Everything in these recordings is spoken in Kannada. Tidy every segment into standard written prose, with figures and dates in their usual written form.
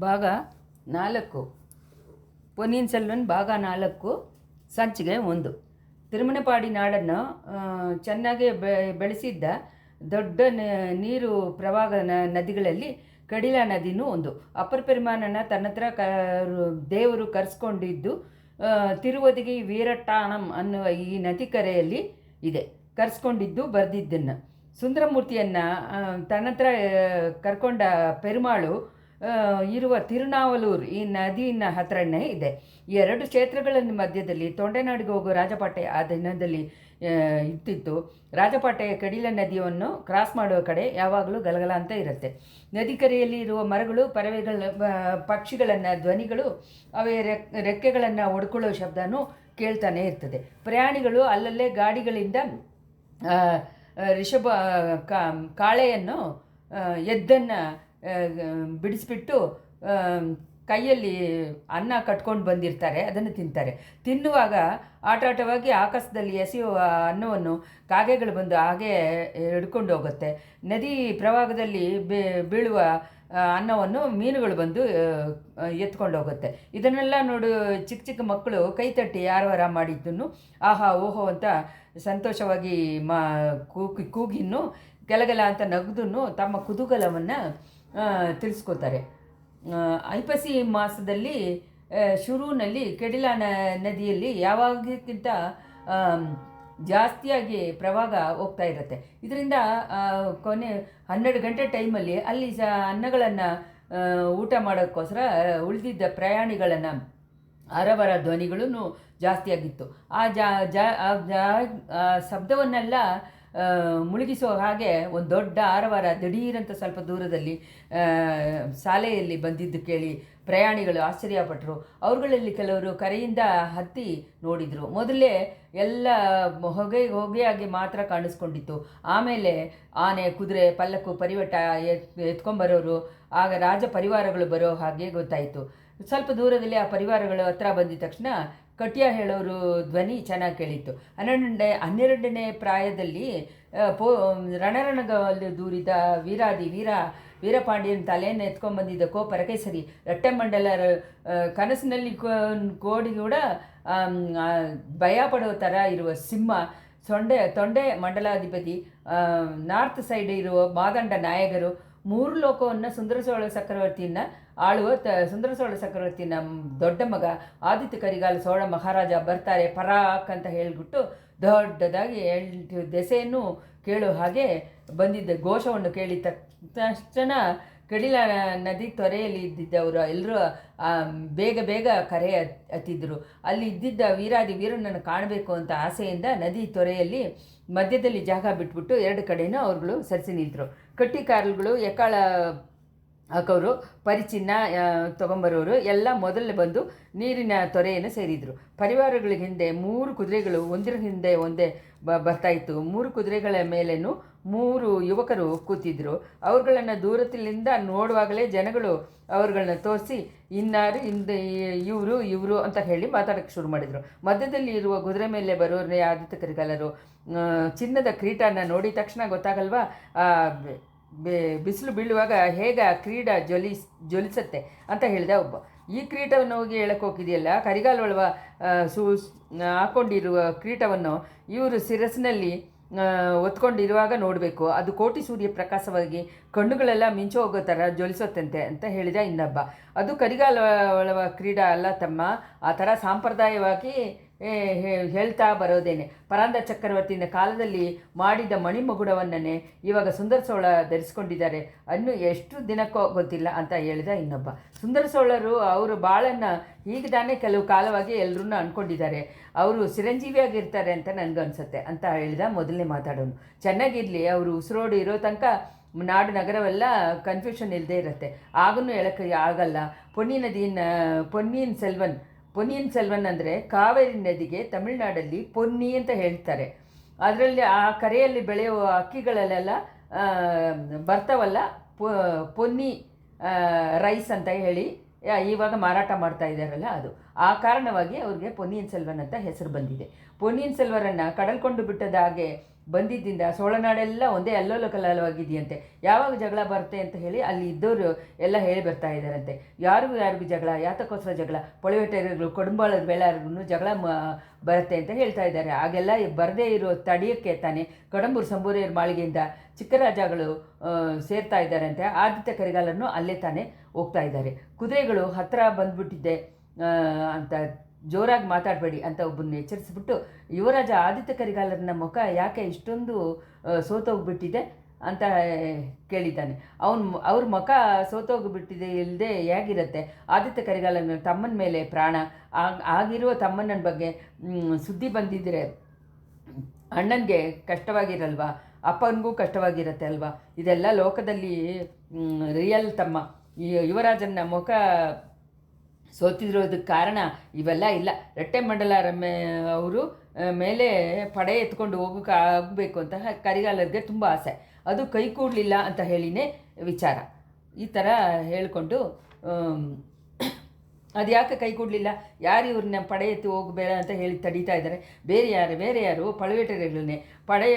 ಭಾಗ 4 ಪೊನ್ನಿಯಿನ್ ಸೆಲ್ವನ್ ಭಾಗ 4 ಸಂಚಿಕೆ 1. ತಿರುಮನಪಾಡಿ ನಾಡನ್ನು ಚೆನ್ನಾಗಿ ಬೆಳೆಸಿದ್ದ ದೊಡ್ಡ ನೀರು ಪ್ರವಾಹ ನದಿಗಳಲ್ಲಿ ಕಡಿಲ ನದಿನೂ ಒಂದು. ಅಪ್ಪರ್ ಪೆರುಮಾನನ ತನ್ನತ್ರ ದೇವರು ಕರೆಸ್ಕೊಂಡಿದ್ದು ತಿರುವದಿಗೆ ವೀರಟ್ಟಾಣಂ ಅನ್ನುವ ಈ ನದಿ ಕರೆಯಲ್ಲಿ ಇದೆ. ಕರೆಸ್ಕೊಂಡಿದ್ದು ಬರೆದಿದ್ದನ್ನು ಸುಂದರಮೂರ್ತಿಯನ್ನು ತನ್ನತ್ರ ಕರ್ಕೊಂಡ ಪೆರುಮಾಳು ಇರುವ ತಿರುನಾವಲೂರು ಈ ನದಿಯ ಹತ್ರನೇ ಇದೆ. ಈ ಎರಡು ಕ್ಷೇತ್ರಗಳ ಮಧ್ಯದಲ್ಲಿ ತೊಂಡೆನಾಡಿಗೆ ಹೋಗೋ ರಾಜಪಾಟೆ ಆ ದಿನದಲ್ಲಿ ಇರ್ತಿತ್ತು. ರಾಜಪಾಟೆಯ ಕಡಿಲ ನದಿಯನ್ನು ಕ್ರಾಸ್ ಮಾಡುವ ಕಡೆ ಯಾವಾಗಲೂ ಗಲಗಲ ಅಂತ ಇರುತ್ತೆ. ನದಿ ಕರೆಯಲ್ಲಿ ಇರುವ ಮರಗಳು, ಪಕ್ಷಿಗಳನ್ನು ಧ್ವನಿಗಳು, ಅವೇ ರೆಕ್ಕೆಗಳನ್ನು ಒಡ್ಕೊಳ್ಳೋ ಶಬ್ದನೂ ಕೇಳ್ತಾನೆ ಇರ್ತದೆ. ಪ್ರಯಾಣಿಗಳು ಅಲ್ಲಲ್ಲೇ ಗಾಡಿಗಳಿಂದ ಕಾಳೆಯನ್ನು ಎದ್ದನ್ನು ಬಿಡಿಸ್ಬಿಟ್ಟು ಕೈಯಲ್ಲಿ ಅನ್ನ ಕಟ್ಕೊಂಡು ಬಂದಿರ್ತಾರೆ. ಅದನ್ನು ತಿನ್ನುವಾಗ ಆಟವಾಗಿ ಆಕಾಶದಲ್ಲಿ ಎಸೆಯುವ ಅನ್ನವನ್ನು ಕಾಗೆಗಳು ಬಂದು ಹಾಗೆ ಹಿಡ್ಕೊಂಡು ಹೋಗುತ್ತೆ. ನದಿ ಪ್ರವಾಹದಲ್ಲಿ ಬೀಳುವ ಅನ್ನವನ್ನು ಮೀನುಗಳು ಬಂದು ಎತ್ಕೊಂಡು ಹೋಗುತ್ತೆ. ಇದನ್ನೆಲ್ಲ ನೋಡು ಚಿಕ್ಕ ಮಕ್ಕಳು ಕೈ ತಟ್ಟಿ ಯಾರವರ ಮಾಡಿದ್ದನ್ನು ಆಹಾ ಓಹೋ ಅಂತ ಸಂತೋಷವಾಗಿ ಕೂಗಿನ್ನು ಗಲಗಲ ಅಂತ ನಗದನ್ನು ತಮ್ಮ ಕುತೂಹಲವನ್ನು ತಿಳಿಸ್ಕೋತಾರೆ. ಐಪಸಿ ಮಾಸದಲ್ಲಿ ಶುರುವಿನಲ್ಲಿ ಕೆಡಿಲ ನದಿಯಲ್ಲಿ ಯಾವಾಗಕ್ಕಿಂತ ಜಾಸ್ತಿಯಾಗಿ ಪ್ರವಾಹ ಹೋಗ್ತಾ ಇರುತ್ತೆ. ಇದರಿಂದ ಕೊನೆ 12 ಗಂಟೆ ಟೈಮಲ್ಲಿ ಅಲ್ಲಿ ಅನ್ನಗಳನ್ನು ಊಟ ಮಾಡೋಕ್ಕೋಸ್ಕರ ಉಳಿದಿದ್ದ ಪ್ರಯಾಣಿಗಳನ್ನು ಅರವರ ಧ್ವನಿಗಳೂ ಜಾಸ್ತಿಯಾಗಿತ್ತು. ಆ ಶಬ್ದವನ್ನೆಲ್ಲ ಮುಳುಗಿಸೋ ಹಾಗೆ ಒಂದು ದೊಡ್ಡ ಆರವಾರ ದಿಢೀರಂತ ಸ್ವಲ್ಪ ದೂರದಲ್ಲಿ ಶಾಲೆಯಲ್ಲಿ ಬಂದಿದ್ದು ಕೇಳಿ ಪ್ರಯಾಣಿಗಳು ಆಶ್ಚರ್ಯಪಟ್ಟರು. ಅವ್ರುಗಳಲ್ಲಿ ಕೆಲವರು ಕರೆಯಿಂದ ಹತ್ತಿ ನೋಡಿದರು. ಮೊದಲೇ ಎಲ್ಲ ಹೊಗೆಯಾಗಿ ಮಾತ್ರ ಕಾಣಿಸ್ಕೊಂಡಿತ್ತು. ಆಮೇಲೆ ಆನೆ, ಕುದುರೆ, ಪಲ್ಲಕ್ಕು, ಪರಿವಟ ಎತ್ಕೊಂಬರೋರು, ಆಗ ರಾಜ ಪರಿವಾರಗಳು ಬರೋ ಹಾಗೆ ಗೊತ್ತಾಯಿತು. ಸ್ವಲ್ಪ ದೂರದಲ್ಲಿ ಆ ಪರಿವಾರಗಳು ಹತ್ರ ಬಂದಿದ ತಕ್ಷಣ ಕಟ್ಯ ಹೇಳೋರು ಧ್ವನಿ ಚೆನ್ನಾಗಿ ಕೇಳಿತ್ತು. 12ನೇ ಪ್ರಾಯದಲ್ಲಿ ರಣರಣಗಳಲ್ಲಿ ದೂರಿದ ವೀರಪಾಂಡ್ಯನ ತಲೆಯನ್ನು ಎತ್ಕೊಂಡ್ಬಂದಿದ್ದ ಪರಕೇಸರಿ ರಟ್ಟೆಮಂಡಲರ ಕನಸಿನಲ್ಲಿ ಕೋಡಿ ಕೂಡ ಭಯ ಪಡೋ ಥರ ಇರುವ ಸಿಂಹ, ತೊಂಡೆ ಮಂಡಲಾಧಿಪತಿ, ನಾರ್ತ್ ಸೈಡ್ ಇರುವ ಮಾದಂಡ ನಾಯಕರು, 3 ಲೋಕವನ್ನು ಸುಂದರಸೋಳ ಚಕ್ರವರ್ತಿಯನ್ನು ಆಳುವ ಸುಂದರಸೋಳ ಚಕ್ರವರ್ತಿನ ದೊಡ್ಡ ಮಗ ಆದಿತ್ಯ ಕರಿಗಾಲ ಸೋಳ ಮಹಾರಾಜ ಬರ್ತಾರೆ ಪರಾಕ್ ಅಂತ ಹೇಳಿಬಿಟ್ಟು ದೊಡ್ಡದಾಗಿ 8 ದೆಸೆಯನ್ನು ಕೇಳೋ ಹಾಗೆ ಬಂದಿದ್ದ ಘೋಷವನ್ನು ಕೇಳಿದ ತಕ್ಷಣ ಕಡಿಲ ನದಿ ತೊರೆಯಲ್ಲಿ ಇದ್ದಿದ್ದವರು ಎಲ್ಲರೂ ಬೇಗ ಕರೆ ಹತ್ತಿದ್ರು. ಅಲ್ಲಿ ಇದ್ದಿದ್ದ ವೀರನನ್ನು ಕಾಣಬೇಕು ಅಂತ ಆಸೆಯಿಂದ ನದಿ ತೊರೆಯಲ್ಲಿ ಮಧ್ಯದಲ್ಲಿ ಜಾಗ ಬಿಟ್ಬಿಟ್ಟು 2 ಕಡೆಯೂ ಅವ್ರುಗಳು ಸರಿಸಿ ನಿಂತರು. ಕಟ್ಟಿಕಾರರುಗಳು ಎಕ್ಕಾಳ ಹಾಕೋರು, ಪರಿಚಿನ್ನ ತೊಗೊಂಬರೋರು ಎಲ್ಲ ಮೊದಲೇ ಬಂದು ನೀರಿನ ತೊರೆಯನ್ನು ಸೇರಿದರು. ಪರಿವಾರಗಳಿಗೆ ಹಿಂದೆ 3 ಕುದುರೆಗಳು ಒಂದರ ಹಿಂದೆ ಒಂದೇ ಬರ್ತಾಯಿತ್ತು. 3 ಕುದುರೆಗಳ ಮೇಲೇನು 3 ಯುವಕರು ಕೂತಿದ್ರು. ಅವ್ರುಗಳನ್ನು ದೂರದಿಂದ ನೋಡುವಾಗಲೇ ಜನಗಳು ಅವ್ರುಗಳನ್ನ ತೋರಿಸಿ ಇನ್ನಾರು ಇವರು ಅಂತ ಹೇಳಿ ಮಾತಾಡೋಕ್ಕೆ ಶುರು ಮಾಡಿದರು. ಮಧ್ಯದಲ್ಲಿ ಇರುವ ಕುದುರೆ ಮೇಲೆ ಬರೋರೇ ಆದಿತ್ಯ ಕರಿಗಾಲರು. ಚಿನ್ನದ ಕ್ರೀಟನ ನೋಡಿದ ತಕ್ಷಣ ಗೊತ್ತಾಗಲ್ವಾ ಬಿಸಿಲು ಬೀಳುವಾಗ ಹೇಗೆ ಕ್ರೀಡ ಜ್ವಲಿಸತ್ತೆ ಅಂತ ಹೇಳಿದ ಒಬ್ಬ. ಈ ಕ್ರೀಟವನ್ನು ಹೋಗಿ ಹೇಳಕ್ಕೆ ಹೋಗಿದೆಯಲ್ಲ, ಕರಿಗಾಲೊಳವ ಹಾಕ್ಕೊಂಡಿರುವ ಕ್ರೀಟವನ್ನು ಇವರು ಶಿರಸ್ಸಿನಲ್ಲಿ ಒತ್ಕೊಂಡಿರುವಾಗ ನೋಡಬೇಕು. ಅದು ಕೋಟಿ ಸೂರ್ಯ ಪ್ರಕಾಶವಾಗಿ ಕಣ್ಣುಗಳೆಲ್ಲ ಮಿಂಚು ಹೋಗೋ ಥರ ಜ್ವಲಿಸುತ್ತಂತೆ ಅಂತ ಹೇಳಿದ ಇನ್ನೊಬ್ಬ. ಅದು ಕರಿಗಾಲೊಳವ ಕ್ರೀಡಾ ಅಲ್ಲ ತಮ್ಮ, ಆ ಥರ ಸಾಂಪ್ರದಾಯವಾಗಿ ಹೇಳ್ತಾ ಬರೋದೇನೆ. ಪರಾಂದ ಚಕ್ರವರ್ತಿನ ಕಾಲದಲ್ಲಿ ಮಾಡಿದ ಮಣಿಮಗುಡವನ್ನೇ ಇವಾಗ ಸುಂದರ ಸೋಳ ಧರಿಸ್ಕೊಂಡಿದ್ದಾರೆ. ಅನ್ನು ಎಷ್ಟು ದಿನಕ್ಕೋ ಗೊತ್ತಿಲ್ಲ ಅಂತ ಹೇಳಿದ ಇನ್ನೊಬ್ಬ. ಸುಂದರ ಸೋಳರು ಅವರು ಬಾಳನ್ನು ಹೀಗೆ ತಾನೇ ಕೆಲವು ಕಾಲವಾಗಿ ಎಲ್ಲರೂ ಅಂದ್ಕೊಂಡಿದ್ದಾರೆ. ಅವರು ಚಿರಂಜೀವಿಯಾಗಿರ್ತಾರೆ ಅಂತ ನನಗನ್ಸುತ್ತೆ ಅಂತ ಹೇಳಿದ ಮೊದಲನೇ ಮಾತಾಡೋನು. ಚೆನ್ನಾಗಿರಲಿ, ಅವರು ಉಸಿರೋಡು ಇರೋ ತನಕ ನಾಡು ನಗರವೆಲ್ಲ ಕನ್ಫ್ಯೂಷನ್ ಇಲ್ಲದೆ ಇರುತ್ತೆ. ಆಗನೂ ಹೇಳೋಕ್ಕೆ ಆಗಲ್ಲ. ಪೊನ್ನಿಯಿನ್ ಸೆಲ್ವನ್ ಅಂದರೆ ಕಾವೇರಿ ನದಿಗೆ ತಮಿಳುನಾಡಲ್ಲಿ ಪೊನ್ನಿ ಅಂತ ಹೇಳ್ತಾರೆ. ಅದರಲ್ಲಿ ಆ ಕರೆಯಲ್ಲಿ ಬೆಳೆಯುವ ಅಕ್ಕಿಗಳಲ್ಲೆಲ್ಲ ಬರ್ತಾವಲ್ಲ ಪೊನ್ನಿ ರೈಸ್ ಅಂತ ಹೇಳಿ ಇವಾಗ ಮಾರಾಟ ಮಾಡ್ತಾ ಇದ್ದಾರಲ್ಲ, ಅದು ಆ ಕಾರಣವಾಗಿ ಅವ್ರಿಗೆ ಪೊನ್ನಿಯಿನ್ ಸೆಲ್ವನ್ ಅಂತ ಹೆಸರು ಬಂದಿದೆ. ಪೊನ್ನಿಯಿನ್ ಸೆಲ್ವರನ್ನು ಕಡಲ್ಕೊಂಡು ಬಿಟ್ಟದ ಹಾಗೆ ಬಂದಿದ್ದರಿಂದ ಸೋಳನಾಡೆಲ್ಲ ಒಂದೇ ಅಲ್ಲೋಲ ಕಲ್ಲೋಲವಾಗಿದೆಯಂತೆ. ಯಾವಾಗ ಜಗಳ ಬರುತ್ತೆ ಅಂತ ಹೇಳಿ ಅಲ್ಲಿ ಇದ್ದವರು ಎಲ್ಲ ಹೇಳಿ ಬರ್ತಾ ಇದ್ದಾರಂತೆ. ಯಾರಿಗೂ ಜಗಳ, ಯಾತಕ್ಕೋಸ್ಕರ ಜಗಳ, ಪೊಳವೆಟೆಯರು ಕೊಡುಂಬಾಳದ ಬೇಲಾರಿಗೂ ಜಗಳ ಬರುತ್ತೆ ಅಂತ ಹೇಳ್ತಾ ಇದ್ದಾರೆ. ಆಗೆಲ್ಲ ಬರದೇ ಇರೋ ತಡೆಯೋಕ್ಕೆ ತಾನೇ ಕಡಂಬೂರು ಸಂಬೂರಿಯರ ಮಾಳಿಗೆಯಿಂದ ಚಿಕ್ಕರಾಜಗಳು ಸೇರ್ತಾ ಇದ್ದಾರಂತೆ. ಆದಿತ್ಯ ಕರಿಗಾಲನ್ನು ಅಲ್ಲೇ ತಾನೇ ಹೋಗ್ತಾ ಇದ್ದಾರೆ. ಕುದುರೆಗಳು ಹತ್ತಿರ ಬಂದ್ಬಿಟ್ಟಿದ್ದೆ ಅಂತ ಜೋರಾಗಿ ಮಾತಾಡಬೇಡಿ ಅಂತ ಒಬ್ಬನ್ನ ಎಚ್ಚರಿಸಿಬಿಟ್ಟು, ಯುವರಾಜ ಆದಿತ್ಯ ಕರಿಗಾಲರನ್ನ ಮುಖ ಯಾಕೆ ಇಷ್ಟೊಂದು ಸೋತೋಗ್ಬಿಟ್ಟಿದೆ ಅಂತ ಕೇಳಿದ್ದಾನೆ. ಅವ್ರ ಮುಖ ಸೋತೋಗ್ಬಿಟ್ಟಿದೆ ಇಲ್ಲದೆ ಹೇಗಿರುತ್ತೆ? ಆದಿತ್ಯ ಕರಿಗಾಲನ ತಮ್ಮನ ಮೇಲೆ ಪ್ರಾಣ, ಆಗಿರುವ ತಮ್ಮನ ಬಗ್ಗೆ ಸುದ್ದಿ ಬಂದಿದ್ದರೆ ಅಣ್ಣನಿಗೆ ಕಷ್ಟವಾಗಿರಲ್ವಾ? ಅಪ್ಪನಿಗೂ ಕಷ್ಟವಾಗಿರುತ್ತೆ ಅಲ್ವಾ? ಇದೆಲ್ಲ ಲೋಕದಲ್ಲಿ ರಿಯಲ್ ತಮ್ಮ. ಯುವರಾಜನ ಮುಖ ಸೋತಿರೋದಕ್ಕೆ ಕಾರಣ ಇವೆಲ್ಲ ಇಲ್ಲ. ರಟ್ಟೆ ಮಂಡಲಾರ ಅವರು ಮೇಲೆ ಪಡೆ ಎತ್ಕೊಂಡು ಆಗಬೇಕು ಅಂತ ಕರಿಗಾಲರಿಗೆ ತುಂಬ ಆಸೆ. ಅದು ಕೈ ಕೂಡಲಿಲ್ಲ ಅಂತ ಹೇಳಿನೇ ವಿಚಾರ. ಈ ಥರ ಹೇಳಿಕೊಂಡು ಅದು ಯಾಕೆ ಕೈ ಕೊಡಲಿಲ್ಲ, ಯಾರು ಇವ್ರನ್ನ ಪಡೆ ಎತ್ತಿ ಹೋಗಬೇಡ ಅಂತ ಹೇಳಿ ತಡೀತಾ ಇದ್ದಾರೆ? ಬೇರೆ ಯಾರು ಪಳವೇಟರೆಗಳನ್ನೇ ಪಡೆ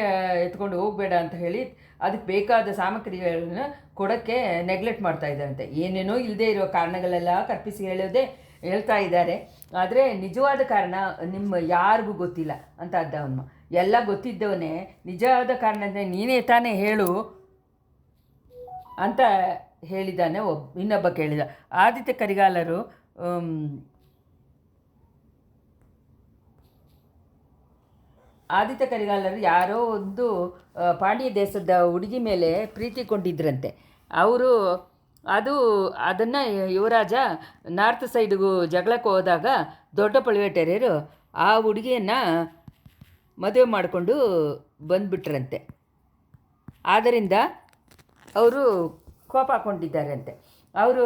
ಎತ್ಕೊಂಡು ಹೋಗಬೇಡ ಅಂತ ಹೇಳಿ ಅದಕ್ಕೆ ಬೇಕಾದ ಸಾಮಗ್ರಿಗಳನ್ನ ಕೊಡೋಕ್ಕೆ ನೆಗ್ಲೆಕ್ಟ್ ಮಾಡ್ತಾ ಇದ್ದಾರಂತೆ. ಏನೇನೋ ಇಲ್ಲದೆ ಇರೋ ಕಾರಣಗಳೆಲ್ಲ ಕಲ್ಪಿಸಿ ಹೇಳ್ತಾ ಇದ್ದಾರೆ. ಆದರೆ ನಿಜವಾದ ಕಾರಣ ನಿಮ್ಮ ಯಾರಿಗೂ ಗೊತ್ತಿಲ್ಲ ಅಂತ ಅದ್ದವನು. ಎಲ್ಲ ಗೊತ್ತಿದ್ದವನೇ ನಿಜವಾದ ಕಾರಣನೇ ನೀನೇ ತಾನೇ ಹೇಳು ಅಂತ ಹೇಳಿದ್ದಾನೆ. ಇನ್ನೊಬ್ಬ ಕೇಳಿದ. ಆದಿತ್ಯ ಕರಿಗಾಲರು ಯಾರೋ ಒಂದು ಪಾಂಡ್ಯ ದೇಶದ ಹುಡುಗಿ ಮೇಲೆ ಪ್ರೀತಿ ಕೊಂಡಿದ್ರಂತೆ. ಅವರು ಅದನ್ನು ಯುವರಾಜ ನಾರ್ತ್ ಸೈಡ್ಗೂ ಜಗಳಕ್ಕೆ ಹೋದಾಗ ದೊಡ್ಡ ಪಳವೇಟೆಯರು ಆ ಹುಡುಗಿಯನ್ನು ಮದುವೆ ಮಾಡಿಕೊಂಡು ಬಂದುಬಿಟ್ರಂತೆ. ಆದ್ದರಿಂದ ಅವರು ಕೋಪ ಹಾಕ್ಕೊಂಡಿದ್ದಾರಂತೆ. ಅವರು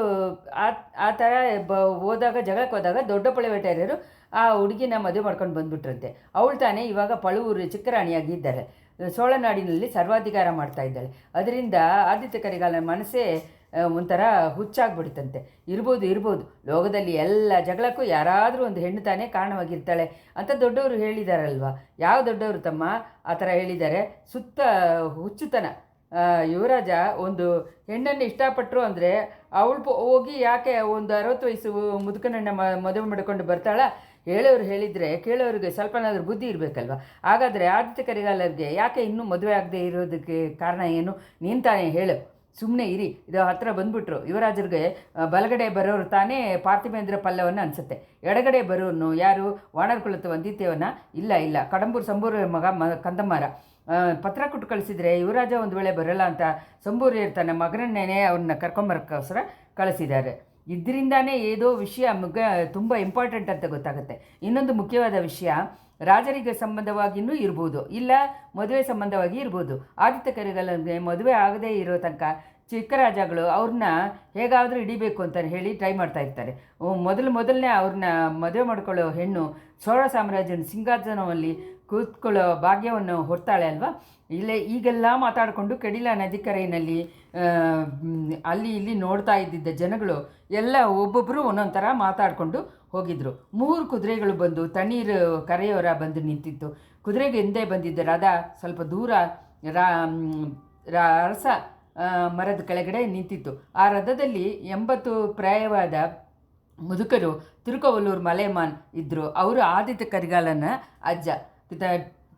ಆ ಥರ ಜಗಳಕ್ಕೆ ಹೋದಾಗ ದೊಡ್ಡ ಪಳವೇಟೆಯರು ಆ ಹುಡುಗಿನ ಮದುವೆ ಮಾಡ್ಕೊಂಡು ಬಂದುಬಿಟ್ರಂತೆ. ಅವಳು ತಾನೇ ಇವಾಗ ಪಳುವೂರು ಚಿಕ್ಕರಾಣಿಯಾಗಿದ್ದಾರೆ. ಸೋಳನಾಡಿನಲ್ಲಿ ಸರ್ವಾಧಿಕಾರ ಮಾಡ್ತಾ ಇದ್ದಾಳೆ. ಅದರಿಂದ ಆದಿತ್ಯ ಕರಿಗಾಲನ ಮನಸ್ಸೇ ಒಂಥರ ಹುಚ್ಚಾಗ್ಬಿಡುತ್ತಂತೆ. ಇರ್ಬೋದು ಲೋಕದಲ್ಲಿ ಎಲ್ಲ ಜಗಳಕ್ಕೂ ಯಾರಾದರೂ ಒಂದು ಹೆಣ್ಣು ತಾನೇ ಕಾರಣವಾಗಿರ್ತಾಳೆ ಅಂತ ದೊಡ್ಡವರು ಹೇಳಿದಾರಲ್ವ. ಯಾವ ದೊಡ್ಡವರು ತಮ್ಮ ಆ ಥರ ಹೇಳಿದ್ದಾರೆ? ಸುತ್ತ ಹುಚ್ಚುತನ. ಯುವರಾಜ ಒಂದು ಹೆಣ್ಣನ್ನು ಇಷ್ಟಪಟ್ಟರು ಅಂದರೆ ಅವಳು ಹೋಗಿ ಯಾಕೆ ಒಂದು 60 ವಯಸ್ಸು ಮುದುಕನನ್ನು ಮದುವೆ ಮಾಡಿಕೊಂಡು ಬರ್ತಾಳ? ಹೇಳೋರು ಹೇಳಿದರೆ ಕೇಳೋರಿಗೆ ಸ್ವಲ್ಪನಾದ್ರೂ ಬುದ್ಧಿ ಇರಬೇಕಲ್ವ. ಹಾಗಾದರೆ ಆದಿತ್ಯ ಕರಿಗಾಲರಿಗೆ ಯಾಕೆ ಇನ್ನೂ ಮದುವೆ ಆಗದೆ ಇರೋದಕ್ಕೆ ಕಾರಣ ಏನು? ನೀನು ತಾನೇ ಹೇಳು. ಸುಮ್ಮನೆ ಇರಿ. ಇದು ಹತ್ತಿರ ಬಂದುಬಿಟ್ರು. ಯುವರಾಜರಿಗೆ ಬಲಗಡೆ ಬರೋರು ತಾನೇ ಪಾರ್ಥಿವೇಂದ್ರ ಪಲ್ಲವನ್ನ ಅನಿಸುತ್ತೆ. ಎಡಗಡೆ ಬರೋನು ಯಾರು? ವಾಣರ್ಕುಲದ ವಂದಿತೇವನ? ಇಲ್ಲ ಕಡಂಬೂರು ಸಂಬೂರ ಮಗ ಕಂದಮಾರ ಪತ್ರ ಕೊಟ್ಟು ಕಳಿಸಿದರೆ ಯುವರಾಜ ಒಂದು ವೇಳೆ ಬರೋಲ್ಲ ಅಂತ ಸಂಬೂರಿಯರು ತನ್ನ ಮಗನನ್ನೇ ಅವ್ರನ್ನ ಕರ್ಕೊಂಬರೋಕ್ಕೋಸ್ಕರ ಕಳಿಸಿದ್ದಾರೆ. ಇದರಿಂದಾನೇ ಏದೋ ವಿಷಯ ತುಂಬ ಇಂಪಾರ್ಟೆಂಟ್ ಅಂತ ಗೊತ್ತಾಗುತ್ತೆ. ಇನ್ನೊಂದು ಮುಖ್ಯವಾದ ವಿಷಯ, ರಾಜರಿಗೆ ಸಂಬಂಧವಾಗಿಯೂ ಇರ್ಬೋದು, ಇಲ್ಲ ಮದುವೆ ಸಂಬಂಧವಾಗಿ ಇರ್ಬೋದು. ಆದಿತ್ಯ ಕರಿಗಾಲನಿಗೆ ಮದುವೆ ಆಗದೇ ಇರೋ ತನಕ ಚಿಕ್ಕರಾಜಗಳು ಅವ್ರನ್ನ ಹೇಗಾದರೂ ಹಿಡಿಬೇಕು ಅಂತ ಹೇಳಿ ಟ್ರೈ ಮಾಡ್ತಾ ಇರ್ತಾರೆ. ಮೊದಲನೇ ಅವ್ರನ್ನ ಮದುವೆ ಮಾಡ್ಕೊಳ್ಳೋ ಹೆಣ್ಣು ಚೋಳ ಸಾಮ್ರಾಜ್ಯನ ಸಿಂಹಾಸನದಲ್ಲಿ ಕೂತ್ಕೊಳ್ಳೋ ಭಾಗ್ಯವನ್ನು ಹೊರ್ತಾಳೆ ಅಲ್ವಾ. ಈಗೆಲ್ಲ ಮಾತಾಡಿಕೊಂಡು ಕೆಡಿಲ ನದಿಕರೆಯಲ್ಲಿ ಅಲ್ಲಿ ಇಲ್ಲಿ ನೋಡ್ತಾ ಇದ್ದಿದ್ದ ಜನಗಳು ಎಲ್ಲ ಒಬ್ಬೊಬ್ಬರು ಒಂದೊಂದು ಥರ ಮಾತಾಡಿಕೊಂಡು ಹೋಗಿದ್ರು. 3 ಕುದುರೆಗಳು ಬಂದು ತಣ್ಣೀರು ಕರೆಯೋರ ಬಂದು ನಿಂತಿತ್ತು. ಕುದುರೆಗೆ ಹಿಂದೆ ಬಂದಿದ್ದ ರಥ ಸ್ವಲ್ಪ ದೂರ ಅರಸ ಮರದ ಕೆಳಗಡೆ ನಿಂತಿತ್ತು. ಆ ರಥದಲ್ಲಿ 80 ಪ್ರಾಯವಾದ ಮುದುಕರು ತಿರುಕೋವಲ್ಲೂರು ಮಲೆಮಾನ್ ಇದ್ದರು. ಅವರು ಆದಿತ್ಯ ಕರಿಗಾಲನ ಅಜ್ಜ.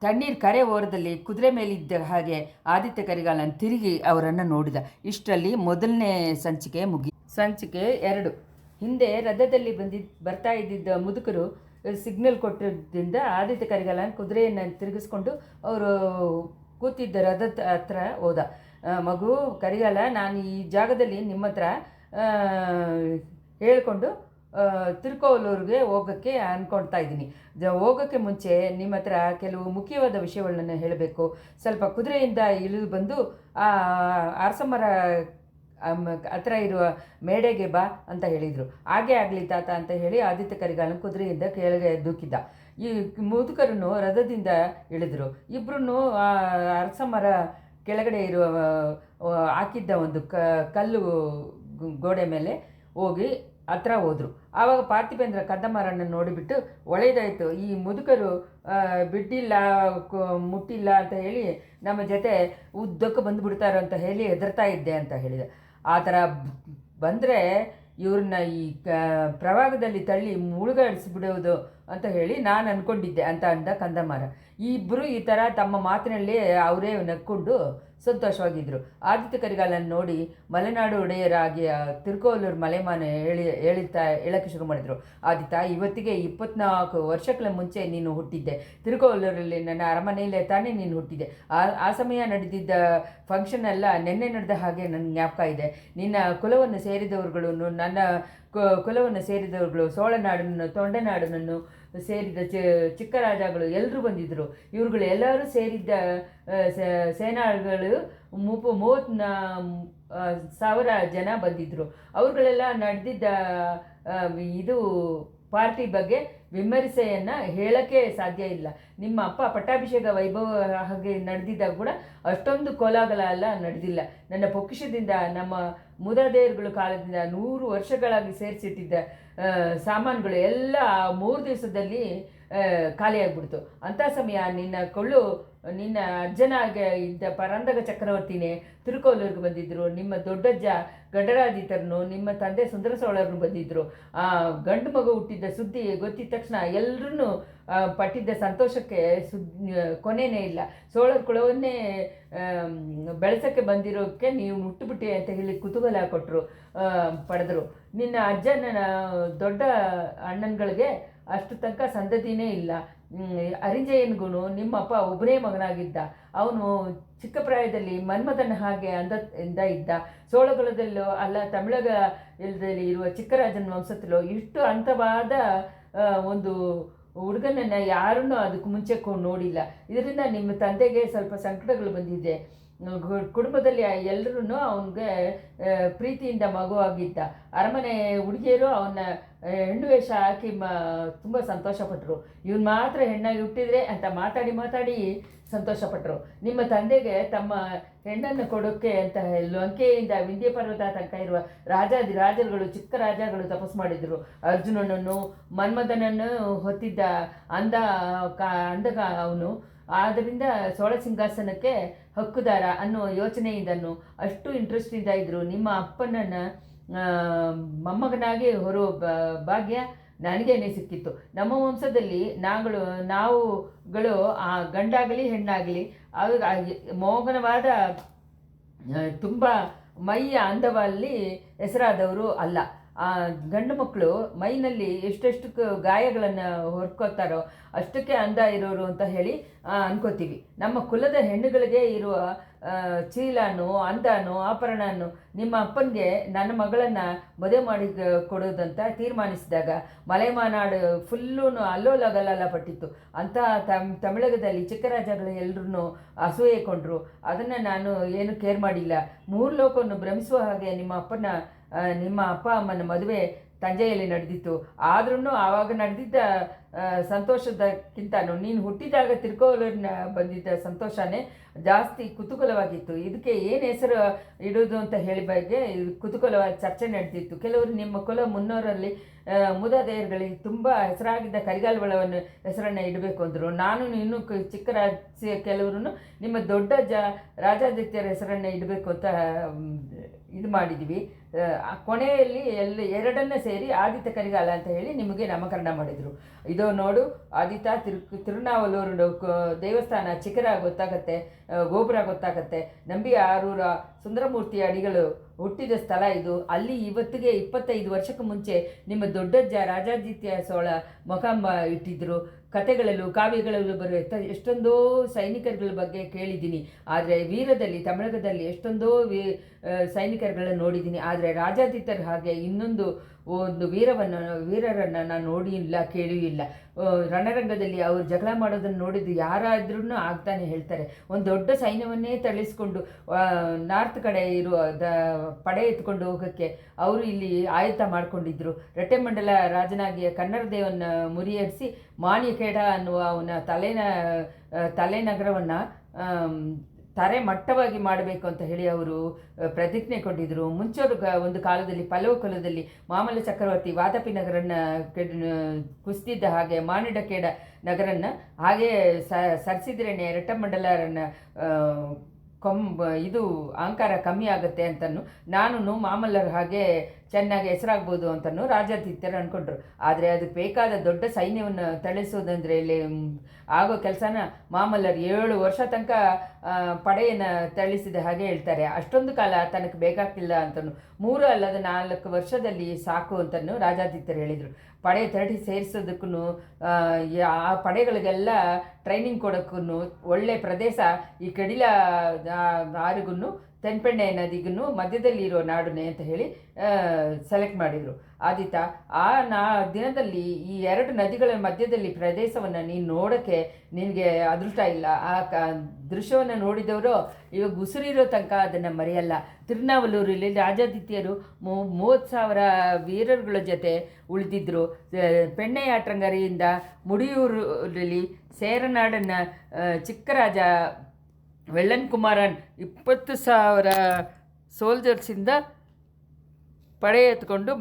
ತಣ್ಣೀರು ಕರೆ ಓರದಲ್ಲಿ ಕುದುರೆ ಮೇಲಿದ್ದ ಹಾಗೆ ಆದಿತ್ಯ ಕರಿಗಾಲನ ತಿರುಗಿ ಅವರನ್ನು ನೋಡಿದ. ಇಷ್ಟರಲ್ಲಿ ಮೊದಲನೇ ಸಂಚಿಕೆ ಸಂಚಿಕೆ 2. ಹಿಂದೆ ರಥದಲ್ಲಿ ಬರ್ತಾ ಇದ್ದಿದ್ದ ಮುದುಕರು ಸಿಗ್ನಲ್ ಕೊಟ್ಟಿದ್ದರಿಂದ ಆದಿತ್ಯ ಕರಿಗಾಲನ ಕುದುರೆಯನ್ನು ತಿರುಗಿಸ್ಕೊಂಡು ಅವರು ಕೂತಿದ್ದ ರಥದ ಹತ್ರ ಹೋದ. ಮಗು ಕರಿಗಾಲ, ನಾನು ಈ ಜಾಗದಲ್ಲಿ ನಿಮ್ಮ ಹತ್ರ ಹೇಳಿಕೊಂಡು ತಿರುಕೋವಲ್ಲೂರಿಗೆ ಹೋಗೋಕ್ಕೆ ಅಂದ್ಕೊಳ್ತಾ ಇದ್ದೀನಿ. ಹೋಗೋಕ್ಕೆ ಮುಂಚೆ ನಿಮ್ಮ ಹತ್ರ ಕೆಲವು ಮುಖ್ಯವಾದ ವಿಷಯಗಳನ್ನ ಹೇಳಬೇಕು. ಸ್ವಲ್ಪ ಕುದುರೆಯಿಂದ ಇಳಿದು ಬಂದು ಆ ಅರಸಮರ ಹತ್ರ ಇರುವ ಮೇಡೆಗೆ ಬಾ ಅಂತ ಹೇಳಿದರು. ಹಾಗೆ ಆಗಲಿ ತಾತ ಅಂತ ಹೇಳಿ ಆದಿತ್ಯ ಕರಿಗಾಲನ ಕುದುರೆಯಿಂದ ಕೆಳಗೆ ದೂಕಿದ್ದ. ಈ ಮುದುಕರನ್ನು ರಥದಿಂದ ಇಳಿದ್ರು. ಇಬ್ಬರೂ ಅರಸಮರ ಕೆಳಗಡೆ ಇರುವ ಹಾಕಿದ್ದ ಒಂದು ಕಲ್ಲು ಗೋಡೆ ಮೇಲೆ ಹೋಗಿ ಹತ್ರ ಹೋದರು. ಆವಾಗ ಪಾರ್ಥಿಬೇಂದ್ರ ಕಂದಮಾರನ್ನ ನೋಡಿಬಿಟ್ಟು, ಒಳ್ಳೆಯದಾಯಿತು, ಈ ಮುದುಕರು ಬಿಡ್ಡಿಲ್ಲ, ಮುಟ್ಟಿಲ್ಲ ಅಂತ ಹೇಳಿ ನಮ್ಮ ಜೊತೆ ಉದ್ದಕ್ಕೆ ಬಂದುಬಿಡ್ತಾರೋ ಅಂತ ಹೇಳಿ ಹೆದರ್ತಾ ಇದ್ದೆ ಅಂತ ಹೇಳಿದೆ. ಆ ಥರ ಬಂದರೆ ಇವ್ರನ್ನ ಈ ಪ್ರವಾಹದಲ್ಲಿ ತಳ್ಳಿ ಮುಳುಗಿಸ್ಬಿಡೋದು ಅಂತ ಹೇಳಿ ನಾನು ಅಂದ್ಕೊಂಡಿದ್ದೆ ಅಂತ ಅಂದ ಕಂದಮಾರ. ಈ ಇಬ್ಬರು ಈ ಥರ ತಮ್ಮ ಮಾತಿನಲ್ಲೇ ಅವರೇ ನಕ್ಕೊಂಡು ಸಂತೋಷವಾಗಿದ್ದರು. ಆದಿತ್ಯ ಕರಿಗಾಲನ್ನು ನೋಡಿ ಮಲೆನಾಡು ಒಡೆಯರಾಗಿ ತಿರುಕೋಲೂರು ಮಲೆಮಾನ ಹೇಳಕ್ಕೆ ಶುರು ಮಾಡಿದರು. ಆದಿತ್ಯ, ಇವತ್ತಿಗೆ 24 ವರ್ಷಗಳ ಮುಂಚೆ ನೀನು ಹುಟ್ಟಿದ್ದೆ. ತಿರುಕೋಲೂರಲ್ಲಿ ನನ್ನ ಅರಮನೆಯಲ್ಲೇ ತಾನೇ ನೀನು ಹುಟ್ಟಿದ್ದೆ. ಆ ಸಮಯ ನಡೆದಿದ್ದ ಫಂಕ್ಷನ್ ಎಲ್ಲ ನೆನ್ನೆ ನಡೆದ ಹಾಗೆ ನನ್ನ ಜ್ಞಾಪಕ ಇದೆ. ನಿನ್ನ ಕುಲವನ್ನು ಸೇರಿದವರುಗಳು, ನನ್ನ ಕುಲವನ್ನು ಸೇರಿದವರುಗಳು, ಸೋಳನಾಡನ್ನು, ತೊಂಡೆನಾಡನನ್ನು ಸೇರಿದ ಚಿಕ್ಕ ರಾಜಗಳು ಎಲ್ಲರೂ ಬಂದಿದ್ದರು. ಇವ್ರುಗಳು ಎಲ್ಲರೂ ಸೇರಿದ್ದ ಸೇನಾಗಳು 30,000 ಜನ ಬಂದಿದ್ದರು. ಅವ್ರುಗಳೆಲ್ಲ ನಡೆದಿದ್ದ ಇದು ಪಾರ್ಟಿ ಬಗ್ಗೆ ವಿಮರ್ಶೆಯನ್ನು ಹೇಳೋಕ್ಕೆ ಸಾಧ್ಯ ಇಲ್ಲ. ನಿಮ್ಮ ಅಪ್ಪ ಪಟ್ಟಾಭಿಷೇಕ ವೈಭವ ಹಾಗೆ ನಡೆದಿದ್ದಾಗ ಕೂಡ ಅಷ್ಟೊಂದು ಕೋಲಾಹಲ ಎಲ್ಲ ನಡೆದಿಲ್ಲ. ನನ್ನ ಪೊಕ್ಕಿಷದಿಂದ ನಮ್ಮ ಮುದಾದೇವರುಗಳ ಕಾಲದಿಂದ 100 ವರ್ಷಗಳಾಗಿ ಸೇರಿಸಿಟ್ಟಿದ್ದ ಸಾಮಾನುಗಳು ಎಲ್ಲ 3 ದಿವಸದಲ್ಲಿ ಖಾಲಿಯಾಗ್ಬಿಡ್ತು. ಅಂಥ ಸಮಯ ನಿನ್ನ ಅಜ್ಜನಾಗ ಇದ್ದ ಪರಂದಗ ಚಕ್ರವರ್ತಿನೇ ತಿರುಕೋಲೂರಿಗೆ ಬಂದಿದ್ದರು. ನಿಮ್ಮ ದೊಡ್ಡಜ್ಜ ಗಡರಾದಿತರನು, ನಿಮ್ಮ ತಂದೆ ಸುಂದರ ಸೋಳರನ್ನು ಬಂದಿದ್ದರು. ಗಂಡು ಮಗು ಹುಟ್ಟಿದ್ದ ಸುದ್ದಿ ಗೊತ್ತಿದ್ದ ತಕ್ಷಣ ಎಲ್ಲರೂ ಪಟ್ಟಿದ್ದ ಸಂತೋಷಕ್ಕೆ ಕೊನೆಯೇ ಇಲ್ಲ. ಸೋಳರ ಕುಲವನ್ನೇ ಬೆಳೆಸೋಕ್ಕೆ ಬಂದಿರೋಕ್ಕೆ ನೀವು ಮುಟ್ಟುಬಿಟ್ಟೆ ಅಂತ ಹೇಳಿ ಕುತೂಹಲ ಪಡೆದರು. ನಿನ್ನ ಅಜ್ಜನ ದೊಡ್ಡ ಅಣ್ಣನ್ಗಳಿಗೆ ಅಷ್ಟು ತನಕ ಸಂತತಿನೇ ಇಲ್ಲ. ಅರಿಂಜಯನ್ಗೂ ನಿಮ್ಮಪ್ಪ ಒಬ್ಬನೇ ಮಗನಾಗಿದ್ದ. ಅವನು ಚಿಕ್ಕ ಪ್ರಾಯದಲ್ಲಿ ಮನ್ಮಥನ ಹಾಗೆ ಅಂದ ಇದ್ದ. ಸೋಳಗುಲದಲ್ಲೋ ಅಲ್ಲ ತಮಿಳಗದಲ್ಲಿ ಇರುವ ಚಿಕ್ಕರಾಜನ ವಂಶದಲ್ಲೋ ಇಷ್ಟು ಅಂತವಾದ ಒಂದು ಹುಡುಗನನ್ನು ಯಾರನ್ನೂ ಅದಕ್ಕೆ ಮುಂಚೆ ನೋಡಿಲ್ಲ. ಇದರಿಂದ ನಿಮ್ಮ ತಂದೆಗೆ ಸ್ವಲ್ಪ ಸಂಕಟಗಳು ಬಂದಿದೆ. ಕುಟುಂಬದಲ್ಲಿ ಎಲ್ಲರೂ ಅವನಿಗೆ ಪ್ರೀತಿಯಿಂದ ಮಗುವಾಗಿದ್ದ. ಅರಮನೆ ಹುಡುಗಿಯರು ಅವನ ಹೆಣ್ಣು ವೇಷ ಹಾಕಿ ತುಂಬ ಸಂತೋಷಪಟ್ಟರು. ಇವನು ಮಾತ್ರ ಹೆಣ್ಣಾಗಿ ಹುಟ್ಟಿದ್ರೆ ಅಂತ ಮಾತಾಡಿ ಸಂತೋಷಪಟ್ಟರು. ನಿಮ್ಮ ತಂದೆಗೆ ತಮ್ಮ ಹೆಣ್ಣನ್ನು ಕೊಡೋಕ್ಕೆ ಅಂತ ಲಂಕೆಯಿಂದ ವಿಂಧ್ಯ ಪರ್ವತ ತನಕ ಇರುವ ರಾಜರುಗಳು, ಚಿಕ್ಕ ರಾಜಗಳು ತಪಸ್ಸು ಮಾಡಿದರು. ಅರ್ಜುನನನ್ನು, ಮನ್ಮಥನನ್ನು ಹೊತ್ತಿದ್ದ ಅಂದಗ ಅವನು. ಆದ್ದರಿಂದ ಸೋಳ ಸಿಂಹಾಸನಕ್ಕೆ ಹಕ್ಕುದಾರ ಅನ್ನೋ ಯೋಚನೆಯಿಂದನೂ ಅಷ್ಟು ಇಂಟ್ರೆಸ್ಟಿಂದ ಇದ್ದರು. ನಿಮ್ಮ ಅಪ್ಪನನ್ನು ಮೊಮ್ಮಗನಾಗಿ ಹೊರೋ ಭಾಗ್ಯ ನನಗೇನೆ ಸಿಕ್ಕಿತ್ತು. ನಮ್ಮ ವಂಶದಲ್ಲಿ ನಾವುಗಳು ಗಂಡಾಗಲಿ ಹೆಣ್ಣಾಗಲಿ ಮೋಹನವಾದ ತುಂಬ ಮೈಯ ಅಂದವಲ್ಲಿ ಹೆಸರಾದವರು ಅಲ್ಲ. ಗಂಡು ಮಕ್ಕಳು ಮೈನಲ್ಲಿ ಎಷ್ಟೆಷ್ಟು ಗಾಯಗಳನ್ನು ಹೊರ್ಕೋತಾರೋ ಅಷ್ಟಕ್ಕೆ ಅಂದ ಇರೋರು ಅಂತ ಹೇಳಿ ಅನ್ಕೋತೀವಿ. ನಮ್ಮ ಕುಲದ ಹೆಣ್ಣುಗಳಿಗೆ ಇರುವ ಚೀಲನೋ ಅಂದನೋ ಆಭರಣನೋ ನಿಮ್ಮ ಅಪ್ಪನಿಗೆ ನನ್ನ ಮಗಳನ್ನು ಮದುವೆ ಮಾಡಿ ಕೊಡೋದಂತ ತೀರ್ಮಾನಿಸಿದಾಗ ಮಲೆಮಾನಾಡು ಫುಲ್ಲೂ ಅಲ್ಲೋಲಗಲ್ಲ ಪಟ್ಟಿತ್ತು. ಅಂಥ ತಮಿಳಗದಲ್ಲಿ ಚಿಕ್ಕರಾಜಗಳು ಎಲ್ಲರೂ ಅಸೂಯೆ ಕೊಂಡ್ರು. ಅದನ್ನು ನಾನು ಏನು ಕೇರ್ ಮಾಡಿಲ್ಲ. 3 ಲೋಕವನ್ನು ಭ್ರಮಿಸುವ ಹಾಗೆ ನಿಮ್ಮ ಅಪ್ಪ ಅಮ್ಮನ ಮದುವೆ ತಂಜೆಯಲ್ಲಿ ನಡೆದಿತ್ತು. ಆದ್ರೂ ಆವಾಗ ನಡೆದಿದ್ದ ಸಂತೋಷದಕ್ಕಿಂತ ನೀನು ಹುಟ್ಟಿದಾಗ ತಿರುಕೋಲೂರಿನ ಬಂದಿದ್ದ ಸಂತೋಷನೇ ಜಾಸ್ತಿ ಕುತೂಹಲವಾಗಿತ್ತು. ಇದಕ್ಕೆ ಏನು ಹೆಸರು ಇಡೋದು ಅಂತ ಹೇಳಿ ಬಗ್ಗೆ ಕುತೂಹಲವಾದ ಚರ್ಚೆ ನಡೆದಿತ್ತು. ಕೆಲವರು ನಿಮ್ಮ ಕುಲ ಮುನ್ನೋರಲ್ಲಿ ಮುದಾದೇವರುಗಳಿಗೆ ತುಂಬ ಹೆಸರಾಗಿದ್ದ ಕರಿಗಾಲವನ್ನು ಹೆಸರನ್ನು ಇಡಬೇಕು ಅಂದರು. ನಾನು ಇನ್ನೂ ಚಿಕ್ಕ ಕೆಲವರು ನಿಮ್ಮ ದೊಡ್ಡ ರಾಜಾದಿತ್ಯರ ಹೆಸರನ್ನು ಇಡಬೇಕು ಅಂತ ಇದು ಮಾಡಿದ್ವಿ. ಕೊನೆಯಲ್ಲಿ ಎರಡನ್ನ ಸೇರಿ ಆದಿತ್ಯ ಕರಿಗಾಲ ಅಂತ ಹೇಳಿ ನಿಮಗೆ ನಾಮಕರಣ ಮಾಡಿದರು. ಇದೋ ನೋಡು ಆದಿತ್ಯ, ತಿರುನಾವಲೂರು ದೇವಸ್ಥಾನ ಚಿಕ್ಕರ ಗೊತ್ತಾಗತ್ತೆ, ಗೋಪುರ ಗೊತ್ತಾಗತ್ತೆ. ನಂಬಿ ಆರೂರ ಸುಂದರಮೂರ್ತಿ ಅಡಿಗಳು ಹುಟ್ಟಿದ ಸ್ಥಳ ಇದು. ಅಲ್ಲಿ ಇವತ್ತಿಗೆ 25 ವರ್ಷಕ್ಕೆ ಮುಂಚೆ ನಿಮ್ಮ ದೊಡ್ಡಜ್ಜ ರಾಜಾದಿತ್ಯ ಸೋಳ ಮೊಕಾಂಬ ಇಟ್ಟಿದ್ದರು. ಕಥೆಗಳಲ್ಲೂ ಕಾವ್ಯಗಳಲ್ಲೂ ಬರುವ ಎಷ್ಟೊಂದೋ ಸೈನಿಕರುಗಳ ಬಗ್ಗೆ ಕೇಳಿದ್ದೀನಿ. ಆದರೆ ವೀರದಲ್ಲಿ ತಮಿಳಗದಲ್ಲಿ ಎಷ್ಟೊಂದೋ ಸೈನಿಕರುಗಳನ್ನು ನೋಡಿದ್ದೀನಿ. ಆದರೆ ರಾಜಾದಿತ್ಯರ ಹಾಗೆ ಒಂದು ವೀರರನ್ನು ನಾನು ನೋಡಿಲ್ಲ, ಕೇಳಿಲ್ಲ. ರಣರಂಗದಲ್ಲಿ ಅವರು ಜಗಳ ಮಾಡೋದನ್ನು ನೋಡಿದ್ದು ಯಾರಾದ್ರೂ ಆಗ್ತಾನೆ ಹೇಳ್ತಾರೆ. ಒಂದು ದೊಡ್ಡ ಸೈನ್ಯವನ್ನೇ ತಳಿಸ್ಕೊಂಡು ನಾರ್ತ್ ಕಡೆ ಇರುವ ಪಡೆ ಎತ್ಕೊಂಡು ಹೋಗೋಕ್ಕೆ ಅವರು ಇಲ್ಲಿ ಆಯತ್ತ ಮಾಡಿಕೊಂಡಿದ್ದರು. ರಟ್ಟೆಮಂಡಲ ರಾಜನಾಗಿಯ ಕನ್ನಡದೇವನ್ನ ಮುರಿಯಡಿಸಿ ಮಾಣಿಖೇಡ ಅನ್ನುವ ಅವನ ತಲೆನಗರವನ್ನು ತರೆ ಮಟ್ಟವಾಗಿ ಮಾಡಬೇಕು ಅಂತ ಹೇಳಿ ಅವರು ಪ್ರತಿಜ್ಞೆ ಕೊಟ್ಟಿದ್ದರು. ಮುಂಚೂರು ಒಂದು ಕಾಲದಲ್ಲಿ ಪಲ್ಲವ ಕುಲದಲ್ಲಿ ಮಾಮಲ್ಲ ಚಕ್ರವರ್ತಿ ವಾತಾಪಿ ನಗರನ್ನ ಕುಸಿದಿದ್ದ ಹಾಗೆ ಮಾನಿಡಕೇಡ ನಗರನ್ನ ಹಾಗೆ ಸರಿಸಿದ್ರೇನೆ ರೆಟ್ಟಮಂಡಲರನ್ನ ಇದು ಅಹಂಕಾರ ಕಮ್ಮಿ ಆಗುತ್ತೆ ಅಂತನೂ ನಾನು ಮಾಮಲ್ಲರ ಹಾಗೆ ಚೆನ್ನಾಗಿ ಹೆಸರಾಗ್ಬೋದು ಅಂತನೂ ರಾಜಾದಿತ್ಯರು ಅಂದ್ಕೊಂಡ್ರು. ಆದರೆ ಅದಕ್ಕೆ ಬೇಕಾದ ದೊಡ್ಡ ಸೈನ್ಯವನ್ನು ತಳಿಸೋದಂದರೆ ಇಲ್ಲಿ ಆಗೋ ಕೆಲಸನ ಮಾಮಲ್ಲರು 7 ವರ್ಷ ತನಕ ಪಡೆಯನ್ನು ತಳಿಸಿದ ಹಾಗೆ ಹೇಳ್ತಾರೆ. ಅಷ್ಟೊಂದು ಕಾಲ ತನಗೆ ಬೇಕಾಗಿಲ್ಲ ಅಂತನೂ 3 ಅಲ್ಲದ 4 ವರ್ಷದಲ್ಲಿ ಸಾಕು ಅಂತನೂ ರಾಜಾದಿತ್ಯರು ಹೇಳಿದರು. ಪಡೆ ಸೇರಿಸೋದಕ್ಕೂ ಆ ಪಡೆಗಳಿಗೆಲ್ಲ ಟ್ರೈನಿಂಗ್ ಕೊಡೋಕ್ಕೂ ಒಳ್ಳೆ ಪ್ರದೇಶ ಈ ಕಡಿಲ ಆರಿಗೂ ತೆನ್ಪೆಣ್ಣೆ ನದಿಗೂ ಮಧ್ಯದಲ್ಲಿ ಇರೋ ನಾಡುನೆ ಅಂತ ಹೇಳಿ ಸೆಲೆಕ್ಟ್ ಮಾಡಿದರು. ಆದಿತ್ಯ ಆ ದಿನದಲ್ಲಿ ಈ 2 ನದಿಗಳ ಮಧ್ಯದಲ್ಲಿ ಪ್ರದೇಶವನ್ನು ನೀನು ನೋಡೋಕ್ಕೆ ನಿನಗೆ ಅದೃಷ್ಟ ಇಲ್ಲ. ಆ ದೃಶ್ಯವನ್ನು ನೋಡಿದವರು ಇವಾಗ ಉಸಿರಿರೋ ತನಕ ಅದನ್ನು ಮರೆಯಲ್ಲ. ತಿರುನಾವಲ್ಲೂರಲ್ಲಿ ರಾಜಾದಿತ್ಯರು 30,000 ವೀರರುಗಳ ಜೊತೆ ಉಳಿದಿದ್ದರು. ಪೆಣ್ಣೆಯಾಟ್ರಂಗರಿಯಿಂದ ಮುಡಿಯೂರಲ್ಲಿ ಸೇರನಾಡನ್ನು ಚಿಕ್ಕರಾಜ ವೆಳ್ಳನ್ ಕುಮಾರನ್ 20,000 ಸೋಲ್ಜರ್ಸಿಂದ ಪಡೆ ಎತ್ಕೊಂಡು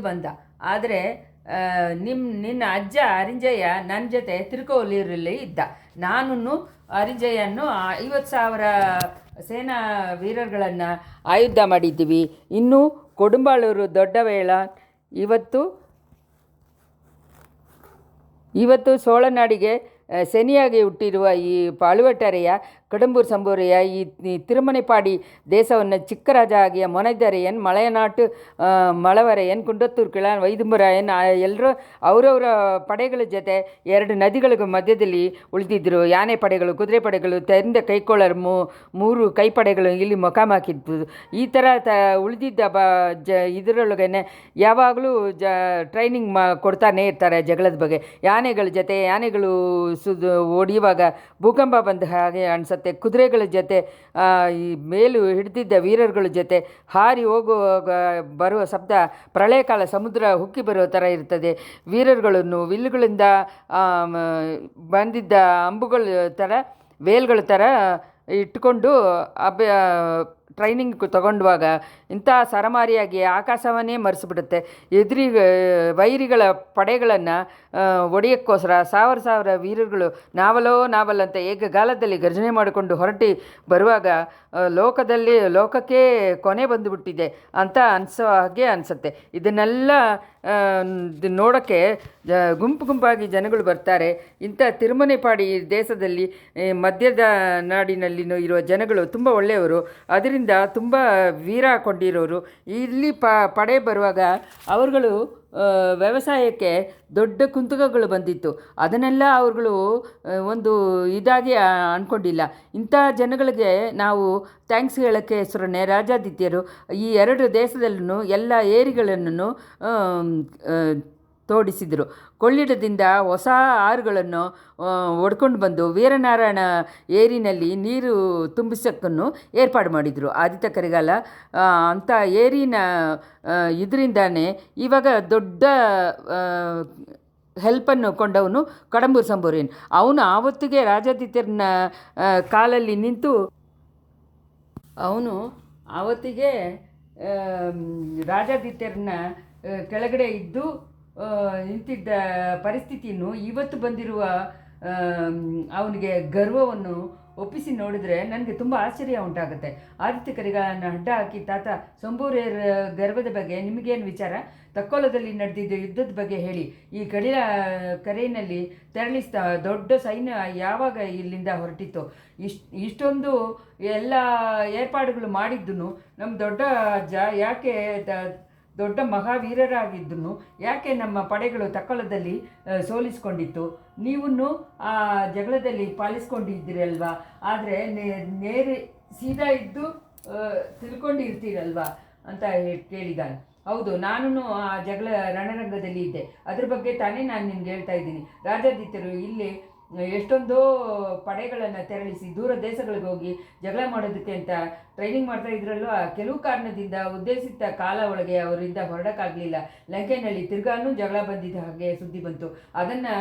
ಬಂದ. ಆದರೆ ನಿನ್ನ ಅಜ್ಜ ಅರಿಂಜಯ್ಯ ನನ್ನ ಜೊತೆ ತಿರುಕೋಲೂರಲ್ಲಿ ಇದ್ದ. ನಾನು ಅರಿಂಜಯ್ಯನು 50,000 ಸೇನಾ ವೀರರುಗಳನ್ನು ಆಯುಧ ಮಾಡಿದ್ದೀವಿ. ಇನ್ನು ಕೊಡುಂಬಾಳೂರು ದೊಡ್ಡವೇಳ ಇವತ್ತು ಸೋಳನಾಡಿಗೆ ಸೆನಿಯಾಗಿ ಹುಟ್ಟಿರುವ ಈ ಪಾಳುವಟ್ಟರೆಯ ಕಡಂಬೂರು ಸಂಬೋರೆಯ ಈ ತಿರುಮನೆಪಾಡಿ ದೇಶವನ್ನು ಚಿಕ್ಕರಾಜ ಆಗಿಯ ಮೊನೈದರೆಯನ್ ಮಳೆನಾಟು ಮಳವರೆಯನ್ ಕುಂಡತ್ತೂರು ಕಿಳಾನ್ ವೈದುಂಬರಾಯನ್ ಎಲ್ಲರೂ ಅವರವರ ಪಡೆಗಳ ಜೊತೆ 2 ನದಿಗಳ ಮಧ್ಯದಲ್ಲಿ ಉಳಿದಿದ್ದರು. ಯಾನೆ ಪಡೆಗಳು, ಕುದುರೆ ಪಡೆಗಳು, ತೆರೆದ ಕೈಕೊಳ್ಳರು 3 ಕೈಪಡೆಗಳು ಇಲ್ಲಿ ಮೊಕಾಮಾಕಿದ್ದು. ಈ ಥರ ಉಳಿದಿದ್ದ ಇದರೊಳಗೇ ಯಾವಾಗಲೂ ಟ್ರೈನಿಂಗ್ ಕೊಡ್ತಾನೆ ಇರ್ತಾರೆ ಜಗಳದ ಬಗ್ಗೆ. ಯಾನೆಗಳ ಜೊತೆ ಯಾನೆಗಳು ಹೊಡೆಯುವಾಗ ಭೂಕಂಪ ಬಂದ ಹಾಗೆ ಅನಿಸುತ್ತೆ. ಕುದುರೆಗಳ ಜೊತೆ ಈ ಮೇಲು ಹಿಡಿದಿದ್ದ ವೀರರುಗಳ ಜೊತೆ ಹಾರಿ ಹೋಗುವಾಗ ಬರುವ ಶಬ್ದ ಪ್ರಳಯ ಕಾಲ ಸಮುದ್ರ ಹುಕ್ಕಿ ಬರುವ ಥರ ಇರ್ತದೆ. ವೀರರುಗಳನ್ನು ವಿಲ್ಲುಗಳಿಂದ ಬಂದಿದ್ದ ಅಂಬುಗಳ ಥರ ವೇಲ್ಗಳ ಥರ ಇಟ್ಕೊಂಡು ಟ್ರೈನಿಂಗ್ ತಗೊಂಡುವಾಗ ಇಂಥ ಸರಮಾರಿಯಾಗಿ ಆಕಾಶವನ್ನೇ ಮರೆಸಿಬಿಡುತ್ತೆ. ವೈರಿಗಳ ಪಡೆಗಳನ್ನು ಒಡೆಯೋಕ್ಕೋಸ್ಕರ 1,000 ವೀರರುಗಳು ನಾವಲ್ ಅಂತ ಏಕಗಾಲದಲ್ಲಿ ಗರ್ಜನೆ ಮಾಡಿಕೊಂಡು ಹೊರಟಿ ಬರುವಾಗ ಲೋಕಕ್ಕೆ ಕೊನೆ ಬಂದುಬಿಟ್ಟಿದೆ ಅಂತ ಅನಿಸೋ ಹಾಗೆ ಅನಿಸುತ್ತೆ. ಇದನ್ನೆಲ್ಲ ನೋಡೋಕ್ಕೆ ಗುಂಪಾಗಿ ಜನಗಳು ಬರ್ತಾರೆ. ಇಂಥ ತಿರುಮನೆಪಾಡಿ ದೇಶದಲ್ಲಿ ಮಧ್ಯದ ನಾಡಿನಲ್ಲಿನೂ ಇರುವ ಜನಗಳು ತುಂಬ ಒಳ್ಳೆಯವರು, ಅದರಿಂದ ತುಂಬ ವೀರ ಕೊಂಡಿರೋರು. ಇಲ್ಲಿ ಪಡೆ ಬರುವಾಗ ಅವರುಗಳು ವ್ಯವಸಾಯಕ್ಕೆ ದೊಡ್ಡ ಕುಂತಕಗಳು ಬಂದಿತ್ತು. ಅದನ್ನೆಲ್ಲ ಅವ್ರುಗಳು ಒಂದು ಇದಾಗಿ ಅಂದ್ಕೊಂಡಿಲ್ಲ. ಇಂಥ ಜನಗಳಿಗೆ ನಾವು ಥ್ಯಾಂಕ್ಸ್ ಹೇಳೋಕ್ಕೆ ಹೆಸರನ್ನೇ ರಾಜಾದಿತ್ಯರು ಈ 2 ದೇಶದಲ್ಲೂ ಎಲ್ಲ ಏರಿಗಳನ್ನು ತೋಡಿಸಿದರು. ಕೊಳ್ಳಿಡದಿಂದ ಹೊಸ ಆರುಗಳನ್ನು ಒಡ್ಕೊಂಡು ಬಂದು ವೀರನಾರಾಯಣ ಏರಿನಲ್ಲಿ ನೀರು ತುಂಬಿಸೋಕ್ಕನ್ನು ಏರ್ಪಾಡು ಮಾಡಿದರು. ಆದಿತ್ಯ ಕರಿಗಾಲ ಅಂಥ ಏರಿನ ಇದರಿಂದಾನೇ ಇವಾಗ ದೊಡ್ಡ ಹೆಲ್ಪನ್ನು ಕೊಂಡವನು ಕಡಂಬೂರು ಸಂಬೋರೇನ್. ಅವನು ಆವತ್ತಿಗೆ ರಾಜಾದಿತ್ಯರನ್ನ ಕಾಲಲ್ಲಿ ನಿಂತು ರಾಜಾದಿತ್ಯರನ್ನ ಕೆಳಗಡೆ ಇದ್ದು ನಿಂತಿದ್ದ ಪರಿಸ್ಥಿತಿಯನ್ನು ಇವತ್ತು ಬಂದಿರುವ ಅವನಿಗೆ ಗರ್ವವನ್ನು ಒಪ್ಪಿಸಿ ನೋಡಿದರೆ ನನಗೆ ತುಂಬ ಆಶ್ಚರ್ಯ ಉಂಟಾಗುತ್ತೆ. ಆದಿತ್ಯ ಕರಿಗಾಲನ ಅಡ್ಡ ಹಾಕಿ ತಾತ ಸಂಬೂರೇರ ಗರ್ವದ ಬಗ್ಗೆ ನಿಮಗೇನು ವಿಚಾರ? ತಕ್ಕೋಲದಲ್ಲಿ ನಡೆದಿದ್ದ ಯುದ್ಧದ ಬಗ್ಗೆ ಹೇಳಿ. ಈ ಕಡಿಲ ಕರೆಯಲ್ಲಿ ತೆರಳಿಸ್ತಾ ದೊಡ್ಡ ಸೈನ್ಯ ಯಾವಾಗ ಇಲ್ಲಿಂದ ಹೊರಟಿತ್ತು? ಇಷ್ಟೊಂದು ಎಲ್ಲ ಏರ್ಪಾಡುಗಳು ಮಾಡಿದ್ದನು ನಮ್ಮ ದೊಡ್ಡ ಅಜ್ಜ ಯಾಕೆ ದೊಡ್ಡ ಮಹಾವೀರರಾಗಿದ್ದನು ಯಾಕೆ ನಮ್ಮ ಪಡೆಗಳು ತಕ್ಕೋಲದಲ್ಲಿ ಸೋಲಿಸ್ಕೊಂಡಿತ್ತು? ನೀವನ್ನು ಆ ಜಗಳದಲ್ಲಿ ಪಾಲಿಸ್ಕೊಂಡಿದ್ದೀರಲ್ವಾ? ಆದರೆ ಸೀದಾ ಇದ್ದು ತಿಳ್ಕೊಂಡಿರ್ತೀರಲ್ವಾ ಅಂತ ಕೇಳಿದ. ಹೌದು, ನಾನು ಆ ರಣರಂಗದಲ್ಲಿ ಇದ್ದೆ. ಅದ್ರ ಬಗ್ಗೆ ತಾನೇ ನಾನು ನಿಮ್ಗೆ ಹೇಳ್ತಾ ಇದ್ದೀನಿ. ರಾಜಾದಿತ್ಯರು ಇಲ್ಲಿ ಎಷ್ಟೊಂದೋ ಪಡೆಗಳನ್ನು ತೆರಳಿಸಿ ದೂರ ದೇಶಗಳಿಗೆ ಹೋಗಿ ಜಗಳ ಮಾಡೋದಕ್ಕೆ ಅಂತ ಟ್ರೈನಿಂಗ್ ಮಾಡ್ತಾ ಇದ್ರಲ್ಲೂ ಕೆಲವು ಕಾರಣದಿಂದ ಉದ್ದೇಶಿತ ಕಾಲ ಒಳಗೆ ಅವರಿಂದ ಹೊರಡೋಕ್ಕಾಗಲಿಲ್ಲ. ಲಂಕೆಯಲ್ಲಿ ತಿರ್ಗಾನು ಜಗಳ ಬಂದಿದ್ದ ಹಾಗೆ ಸುದ್ದಿ ಬಂತು. ಅದನ್ನು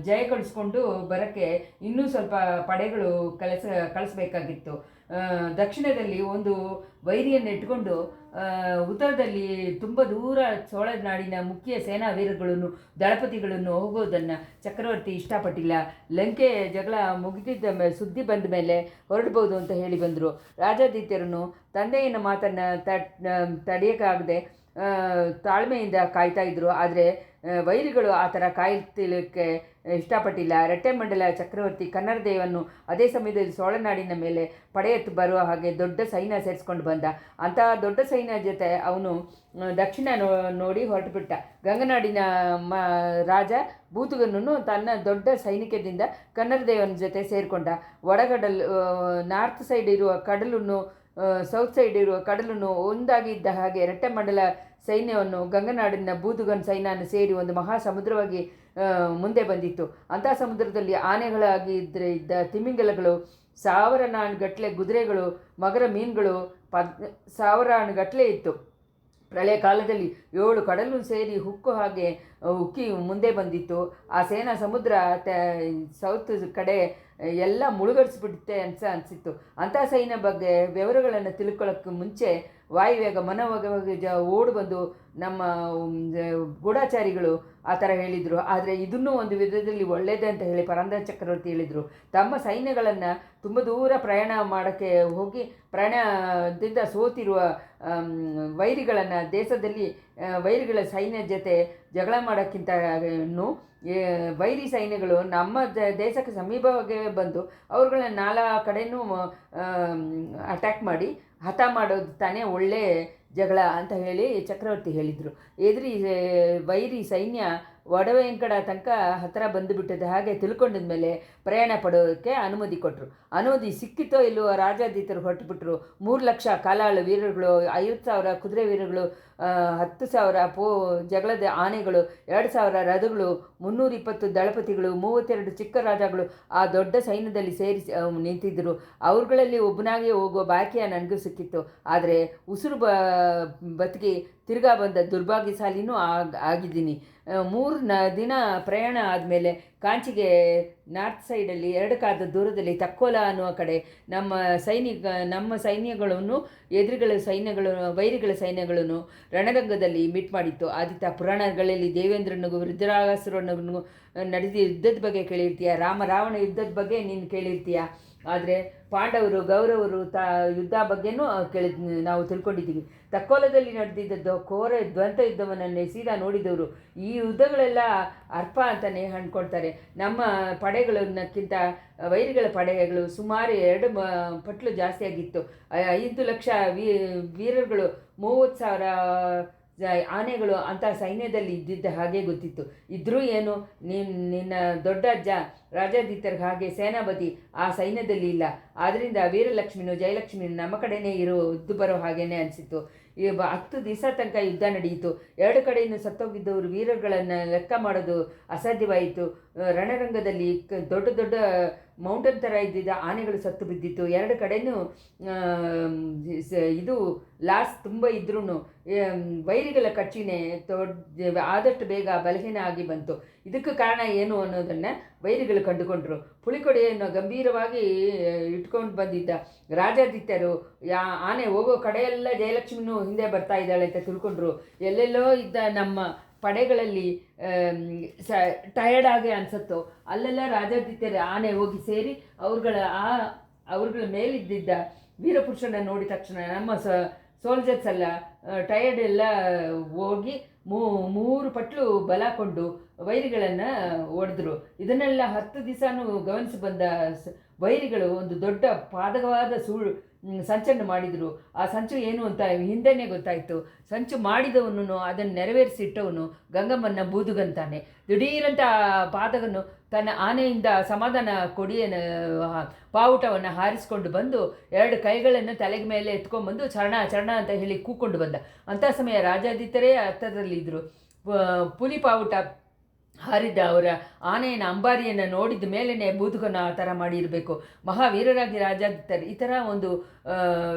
ಜಯಗೊಳಿಸ್ಕೊಂಡು ಬರೋಕ್ಕೆ ಇನ್ನೂ ಸ್ವಲ್ಪ ಪಡೆಗಳು ಕಳಿಸ್ಬೇಕಾಗಿತ್ತು. ದಕ್ಷಿಣದಲ್ಲಿ ಒಂದು ವೈರಿಯನ್ನು ಇಟ್ಕೊಂಡು ಉತ್ತರದಲ್ಲಿ ತುಂಬ ದೂರ ಚೋಳ ನಾಡಿನ ಮುಖ್ಯ ಸೇನಾ ವೀರಗಳನ್ನು ದಳಪತಿಗಳನ್ನು ಹೋಗೋದನ್ನು ಚಕ್ರವರ್ತಿ ಇಷ್ಟಪಟ್ಟಿಲ್ಲ. ಲಂಕೆ ಜಗಳ ಮುಗಿದಿದ್ದ ಸುದ್ದಿ ಬಂದ ಮೇಲೆ ಹೊರಡ್ಬೋದು ಅಂತ ಹೇಳಿ ಬಂದರು. ರಾಜಾದಿತ್ಯರನ್ನು ತಂದೆಯ ಮಾತನ್ನು ತಡೆಯೋಕ್ಕಾಗದೆ ತಾಳ್ಮೆಯಿಂದ ಕಾಯ್ತಾ ಇದ್ದರು. ಆದರೆ ವೈರಿಗಳು ಆ ಥರ ಕಾಯ್ತಿಲಿಕ್ಕೆ ಇಷ್ಟಪಟ್ಟಿಲ್ಲ. ರೆಟ್ಟೆಮಂಡಲ ಚಕ್ರವರ್ತಿ ಕನ್ನಡದೇವನ್ನು ಅದೇ ಸಮಯದಲ್ಲಿ ಸೋಳನಾಡಿನ ಮೇಲೆ ಪಡೆಯೆತ್ತು ಬರುವ ಹಾಗೆ ದೊಡ್ಡ ಸೈನ್ಯ ಸೇರಿಸ್ಕೊಂಡು ಬಂದ. ಅಂತಹ ದೊಡ್ಡ ಸೈನ್ಯ ಜೊತೆ ಅವನು ದಕ್ಷಿಣ ನೋಡಿ ಹೊರಟುಬಿಟ್ಟ. ಗಂಗನಾಡಿನ ರಾಜ ಬೂತುಗನನ್ನು ತನ್ನ ದೊಡ್ಡ ಸೈನಿಕದಿಂದ ಕನ್ನಡದೇವನ ಜೊತೆ ಸೇರಿಕೊಂಡ. ಒಳಗಡಲು ನಾರ್ತ್ ಸೈಡ್ ಇರುವ ಕಡಲನ್ನು ಸೌತ್ ಸೈಡ್ ಇರುವ ಕಡಲನ್ನು ಒಂದಾಗಿ ಇದ್ದ ಹಾಗೆ ರೆಟ್ಟೆಮಂಡಲ ಸೈನ್ಯವನ್ನು ಗಂಗನಾಡಿನ ಬೂದುಗನ್ ಸೈನ್ಯನ ಸೇರಿ ಒಂದು ಮಹಾ ಸಮುದ್ರವಾಗಿ ಮುಂದೆ ಬಂದಿತ್ತು. ಅಂಥ ಸಮುದ್ರದಲ್ಲಿ ಆನೆಗಳಾಗಿ ಇದ್ದ ತಿಮಿಂಗಲಗಳು, ಸಾವಿರಾನುಗಟ್ಟಲೆ ಕುದುರೆಗಳು, ಮಗರ ಮೀನುಗಳು ಸಾವಿರಾನುಗಟ್ಟಲೆ ಇತ್ತು. ಪ್ರಳಯ ಕಾಲದಲ್ಲಿ 7 ಕಡಲು ಸೇರಿ ಹುಕ್ಕು ಹಾಗೆ ಉಕ್ಕಿ ಮುಂದೆ ಬಂದಿತ್ತು. ಆ ಸೇನಾ ಸಮುದ್ರ ಸೌತ್ ಕಡೆ ಎಲ್ಲ ಮುಳುಗಡಿಸ್ಬಿಡುತ್ತೆ ಅನಿಸಿತ್ತು. ಅಂಥ ಸೈನ್ಯ ಬಗ್ಗೆ ವಿವರಗಳನ್ನು ತಿಳ್ಕೊಳ್ಳೋಕ್ಕೆ ಮುಂಚೆ ವಾಯುವೇಗ ಮನೋವೇಗ ಓಡಿ ಬಂದು ನಮ್ಮ ಗೂಢಾಚಾರಿಗಳು ಆ ಥರ ಹೇಳಿದರು. ಆದರೆ ಇದನ್ನೂ ಒಂದು ವಿಧದಲ್ಲಿ ಒಳ್ಳೆಯದೇ ಅಂತ ಹೇಳಿ ಪರಂದರ ಚಕ್ರವರ್ತಿ ಹೇಳಿದರು. ತಮ್ಮ ಸೈನ್ಯಗಳನ್ನು ತುಂಬ ದೂರ ಪ್ರಯಾಣ ಮಾಡೋಕ್ಕೆ ಹೋಗಿ ಪ್ರಯಾಣದಿಂದ ಸೋತಿರುವ ವೈರಿಗಳನ್ನು ದೇಶದಲ್ಲಿ ವೈರಿಗಳ ಸೈನ್ಯ ಜೊತೆ ಜಗಳ ಮಾಡೋಕ್ಕಿಂತ ವೈರಿ ಸೈನ್ಯಗಳು ನಮ್ಮ ದೇಶಕ್ಕೆ ಸಮೀಪವಾಗಿ ಬಂದು ಅವ್ರುಗಳನ್ನ ನಾಲಾ ಕಡೆಯೂ ಅಟ್ಯಾಕ್ ಮಾಡಿ ಹತ ಮಾಡೋದು ತಾನೇ ಒಳ್ಳೆ ಜಗಳ ಅಂತ ಹೇಳಿ ಚಕ್ರವರ್ತಿ ಹೇಳಿದರು. ವೈರಿ ಸೈನ್ಯ ವಡವೆಂಕಡ ತನಕ ಹತ್ತಿರ ಬಂದುಬಿಟ್ಟದೆ. ಹಾಗೆ ತಿಳ್ಕೊಂಡಿದ ಮೇಲೆ ಪ್ರಯಾಣ ಪಡೋದಕ್ಕೆ ಅನುಮತಿ ಕೊಟ್ಟರು. ಅನುಮತಿ ಸಿಕ್ಕಿತೋ ಇಲ್ಲವೋ ರಾಜಾದಿತ್ಯರು ಹೊರಟುಬಿಟ್ರು. 3 ಲಕ್ಷ ಕಾಲಾಳು ವೀರರುಗಳು, 50,000 ಕುದುರೆ ವೀರರುಗಳು, 10,000 ಜಗಳದ ಆನೆಗಳು, 2,000 ರಥಗಳು, 320 ದಳಪತಿಗಳು, 32 ಚಿಕ್ಕ ರಾಜಗಳು ಆ ದೊಡ್ಡ ಸೈನ್ಯದಲ್ಲಿ ಸೇರಿ ನಿಂತಿದ್ದರು. ಅವ್ರುಗಳಲ್ಲಿ ಒಬ್ಬನಾಗಿ ಹೋಗುವ ಭಾಗ್ಯ ನನಗೂ ಸಿಕ್ಕಿತ್ತು. ಆದರೆ ಉಸಿರು ಬದುಕಿ ತಿರ್ಗಾ ಬಂದ ದುರ್ಭಾಗ್ಯಶಾಲಿನೂ ಆಗಿದ್ದೀನಿ. 3 ದಿನ ಪ್ರಯಾಣ ಆದಮೇಲೆ ಕಾಂಚಿಗೆ ನಾರ್ತ್ ಸೈಡಲ್ಲಿ 2 ಕಾದ ದೂರದಲ್ಲಿ ತಕ್ಕೋಲ ಅನ್ನುವ ಕಡೆ ನಮ್ಮ ಸೈನ್ಯಗಳನ್ನು ವೈರಿಗಳ ಸೈನ್ಯಗಳನ್ನು ರಣರಂಗದಲ್ಲಿ ಮೀಟ್ ಮಾಡಿತ್ತು. ಆದಿತ್ಯ ಪುರಾಣಗಳಲ್ಲಿ ದೇವೇಂದ್ರನಿಗೂ ವೃದ್ಧರಾಸುರನಿಗೂ ನಡೆದ ಯುದ್ಧದ ಬಗ್ಗೆ ಕೇಳಿರ್ತೀಯ, ರಾವಣ ಯುದ್ಧದ ಬಗ್ಗೆ ನೀನು ಕೇಳಿರ್ತೀಯ. ಆದರೆ ಪಾಂಡವರು ಗೌರವರು ಯುದ್ಧ ಬಗ್ಗೆನೂ ನಾವು ತಿಳ್ಕೊಂಡಿದ್ದೀವಿ. ತಕ್ಕೋಲದಲ್ಲಿ ನಡೆದಿದ್ದದ್ದು ಘೋರ ದ್ವಂದ್ವ ಯುದ್ಧವನ್ನು ಸೀದಾ ನೋಡಿದವರು ಈ ಯುದ್ಧಗಳೆಲ್ಲ ಅರ್ಪ ಅಂತಲೇ ಅಂದ್ಕೊಳ್ತಾರೆ. ನಮ್ಮ ಪಡೆಗಳನ್ನಕ್ಕಿಂತ ವೈರಿಗಳ ಪಡೆಗಳು ಸುಮಾರು 2 ಪಟ್ಲು ಜಾಸ್ತಿಯಾಗಿತ್ತು. 5 ಲಕ್ಷ ವೀರರುಗಳು, 30,000 ಆನೆಗಳು ಅಂಥ ಸೈನ್ಯದಲ್ಲಿ ಇದ್ದಿದ್ದ ಹಾಗೆ ಗೊತ್ತಿತ್ತು. ಇದ್ರೂ ಏನು, ನಿನ್ನ ದೊಡ್ಡ ಅಜ್ಜ ರಾಜಾದಿತ್ಯರಿಗೆ ಹಾಗೆ ಸೇನಾಪತಿ ಆ ಸೈನ್ಯದಲ್ಲಿ ಇಲ್ಲ. ಆದ್ದರಿಂದ ವೀರಲಕ್ಷ್ಮಿನೂ ಜಯಲಕ್ಷ್ಮಿನೂ ನಮ್ಮ ಕಡೆಯೇ ಇದ್ದು ಬರೋ ಹಾಗೇನೆ ಅನಿಸಿತ್ತು. 10 ದಿವಸ ತನಕ ಯುದ್ಧ ನಡೆಯಿತು. 2 ಕಡೆಯನ್ನು ಸತ್ತೋಗಿದ್ದವರು ವೀರರುಗಳನ್ನು ಲೆಕ್ಕ ಮಾಡೋದು ಅಸಾಧ್ಯವಾಯಿತು. ರಣರಂಗದಲ್ಲಿ ದೊಡ್ಡ ದೊಡ್ಡ ಮೌಂಟನ್ ಥರ ಇದ್ದಿದ್ದ ಆನೆಗಳು ಸತ್ತು ಬಿದ್ದಿತ್ತು. 2 ಕಡೆಯೂ ಇದು ಲಾಸ್ ತುಂಬ ಇದ್ರೂ ವೈರಿಗಳ ಕಚ್ಚಿನೇ ಆದಷ್ಟು ಬೇಗ ಬಲಹೀನ ಆಗಿ ಬಂತು. ಇದಕ್ಕೆ ಕಾರಣ ಏನು ಅನ್ನೋದನ್ನು ವೈರಿಗಳು ಕಂಡುಕೊಂಡ್ರು. ಪುಳಿಕೊಡೆಯನ್ನು ಗಂಭೀರವಾಗಿ ಇಟ್ಕೊಂಡು ಬಂದಿದ್ದ ರಾಜಾದಿತ್ಯರು ಆನೆ ಹೋಗೋ ಕಡೆಯೆಲ್ಲ ಜಯಲಕ್ಷ್ಮಿನೂ ಹಿಂದೆ ಬರ್ತಾ ಇದ್ದಾಳೆ ಅಂತ ತಿಳ್ಕೊಂಡ್ರು. ಎಲ್ಲೆಲ್ಲೋ ಇದ್ದ ನಮ್ಮ ಪಡೆಗಳಲ್ಲಿ ಟಯರ್ಡ್ ಆಗಿ ಅನಿಸುತ್ತೋ ಅಲ್ಲೆಲ್ಲ ರಾಜಾದಿತ್ಯರ ಆನೆ ಹೋಗಿ ಸೇರಿ ಅವ್ರುಗಳ ಮೇಲಿದ್ದಿದ್ದ ವೀರಪುರುಷನ ನೋಡಿದ ತಕ್ಷಣ ನಮ್ಮ ಸೋಲ್ಜರ್ಸ್ ಎಲ್ಲ ಟಯರ್ಡ್ ಎಲ್ಲ ಹೋಗಿ 3 ಪಟ್ಲು ಬಲ ಕೊಂಡು ವೈರಿಗಳನ್ನು ಹೊಡೆದ್ರು. ಇದನ್ನೆಲ್ಲ 10 ದಿವಸನೂ ಗಮನಿಸಿ ಬಂದ ವೈರಿಗಳು ಒಂದು ದೊಡ್ಡ ಪಾದಕವಾದ ಸಂಚನ್ನು ಮಾಡಿದರು. ಆ ಸಂಚು ಏನು ಅಂತ ಹಿಂದೆನೇ ಗೊತ್ತಾಯಿತು. ಸಂಚು ಮಾಡಿದವನು ಅದನ್ನು ನೆರವೇರಿಸಿಟ್ಟವನು ಗಂಗಮ್ಮನ ಬೂದುಗಂತಾನೆ. ದಿಢೀರಂತ ಪಾದಕನು ತನ್ನ ಆನೆಯಿಂದ ಸಮಾಧಾನ ಕೊಡಿಯನ್ನು ಬಾವುಟವನ್ನು ಹಾರಿಸಿಕೊಂಡು ಬಂದು 2 ಕೈಗಳನ್ನು ತಲೆಗೆ ಮೇಲೆ ಎತ್ಕೊಂಡ್ಬಂದು ಚರಣ ಅಂತ ಹೇಳಿ ಕೂಕೊಂಡು ಬಂದ. ಅಂಥ ಸಮಯ ರಾಜಾದಿತ್ಯರೇ ಹತ್ತರಲ್ಲಿ ಇದ್ದರು. ಪುಲಿ ಬಾವುಟ ಹಾರಿದ್ದ ಅವರ ಆನೆಯನ್ನು ಅಂಬಾರಿಯನ್ನು ನೋಡಿದ ಮೇಲೇ ಬೂದುಗನ ಆ ಥರ ಮಾಡಿರಬೇಕು. ಮಹಾವೀರರಾಗಿ ರಾಜಾದಿತ್ಯರು ಈ ಥರ ಒಂದು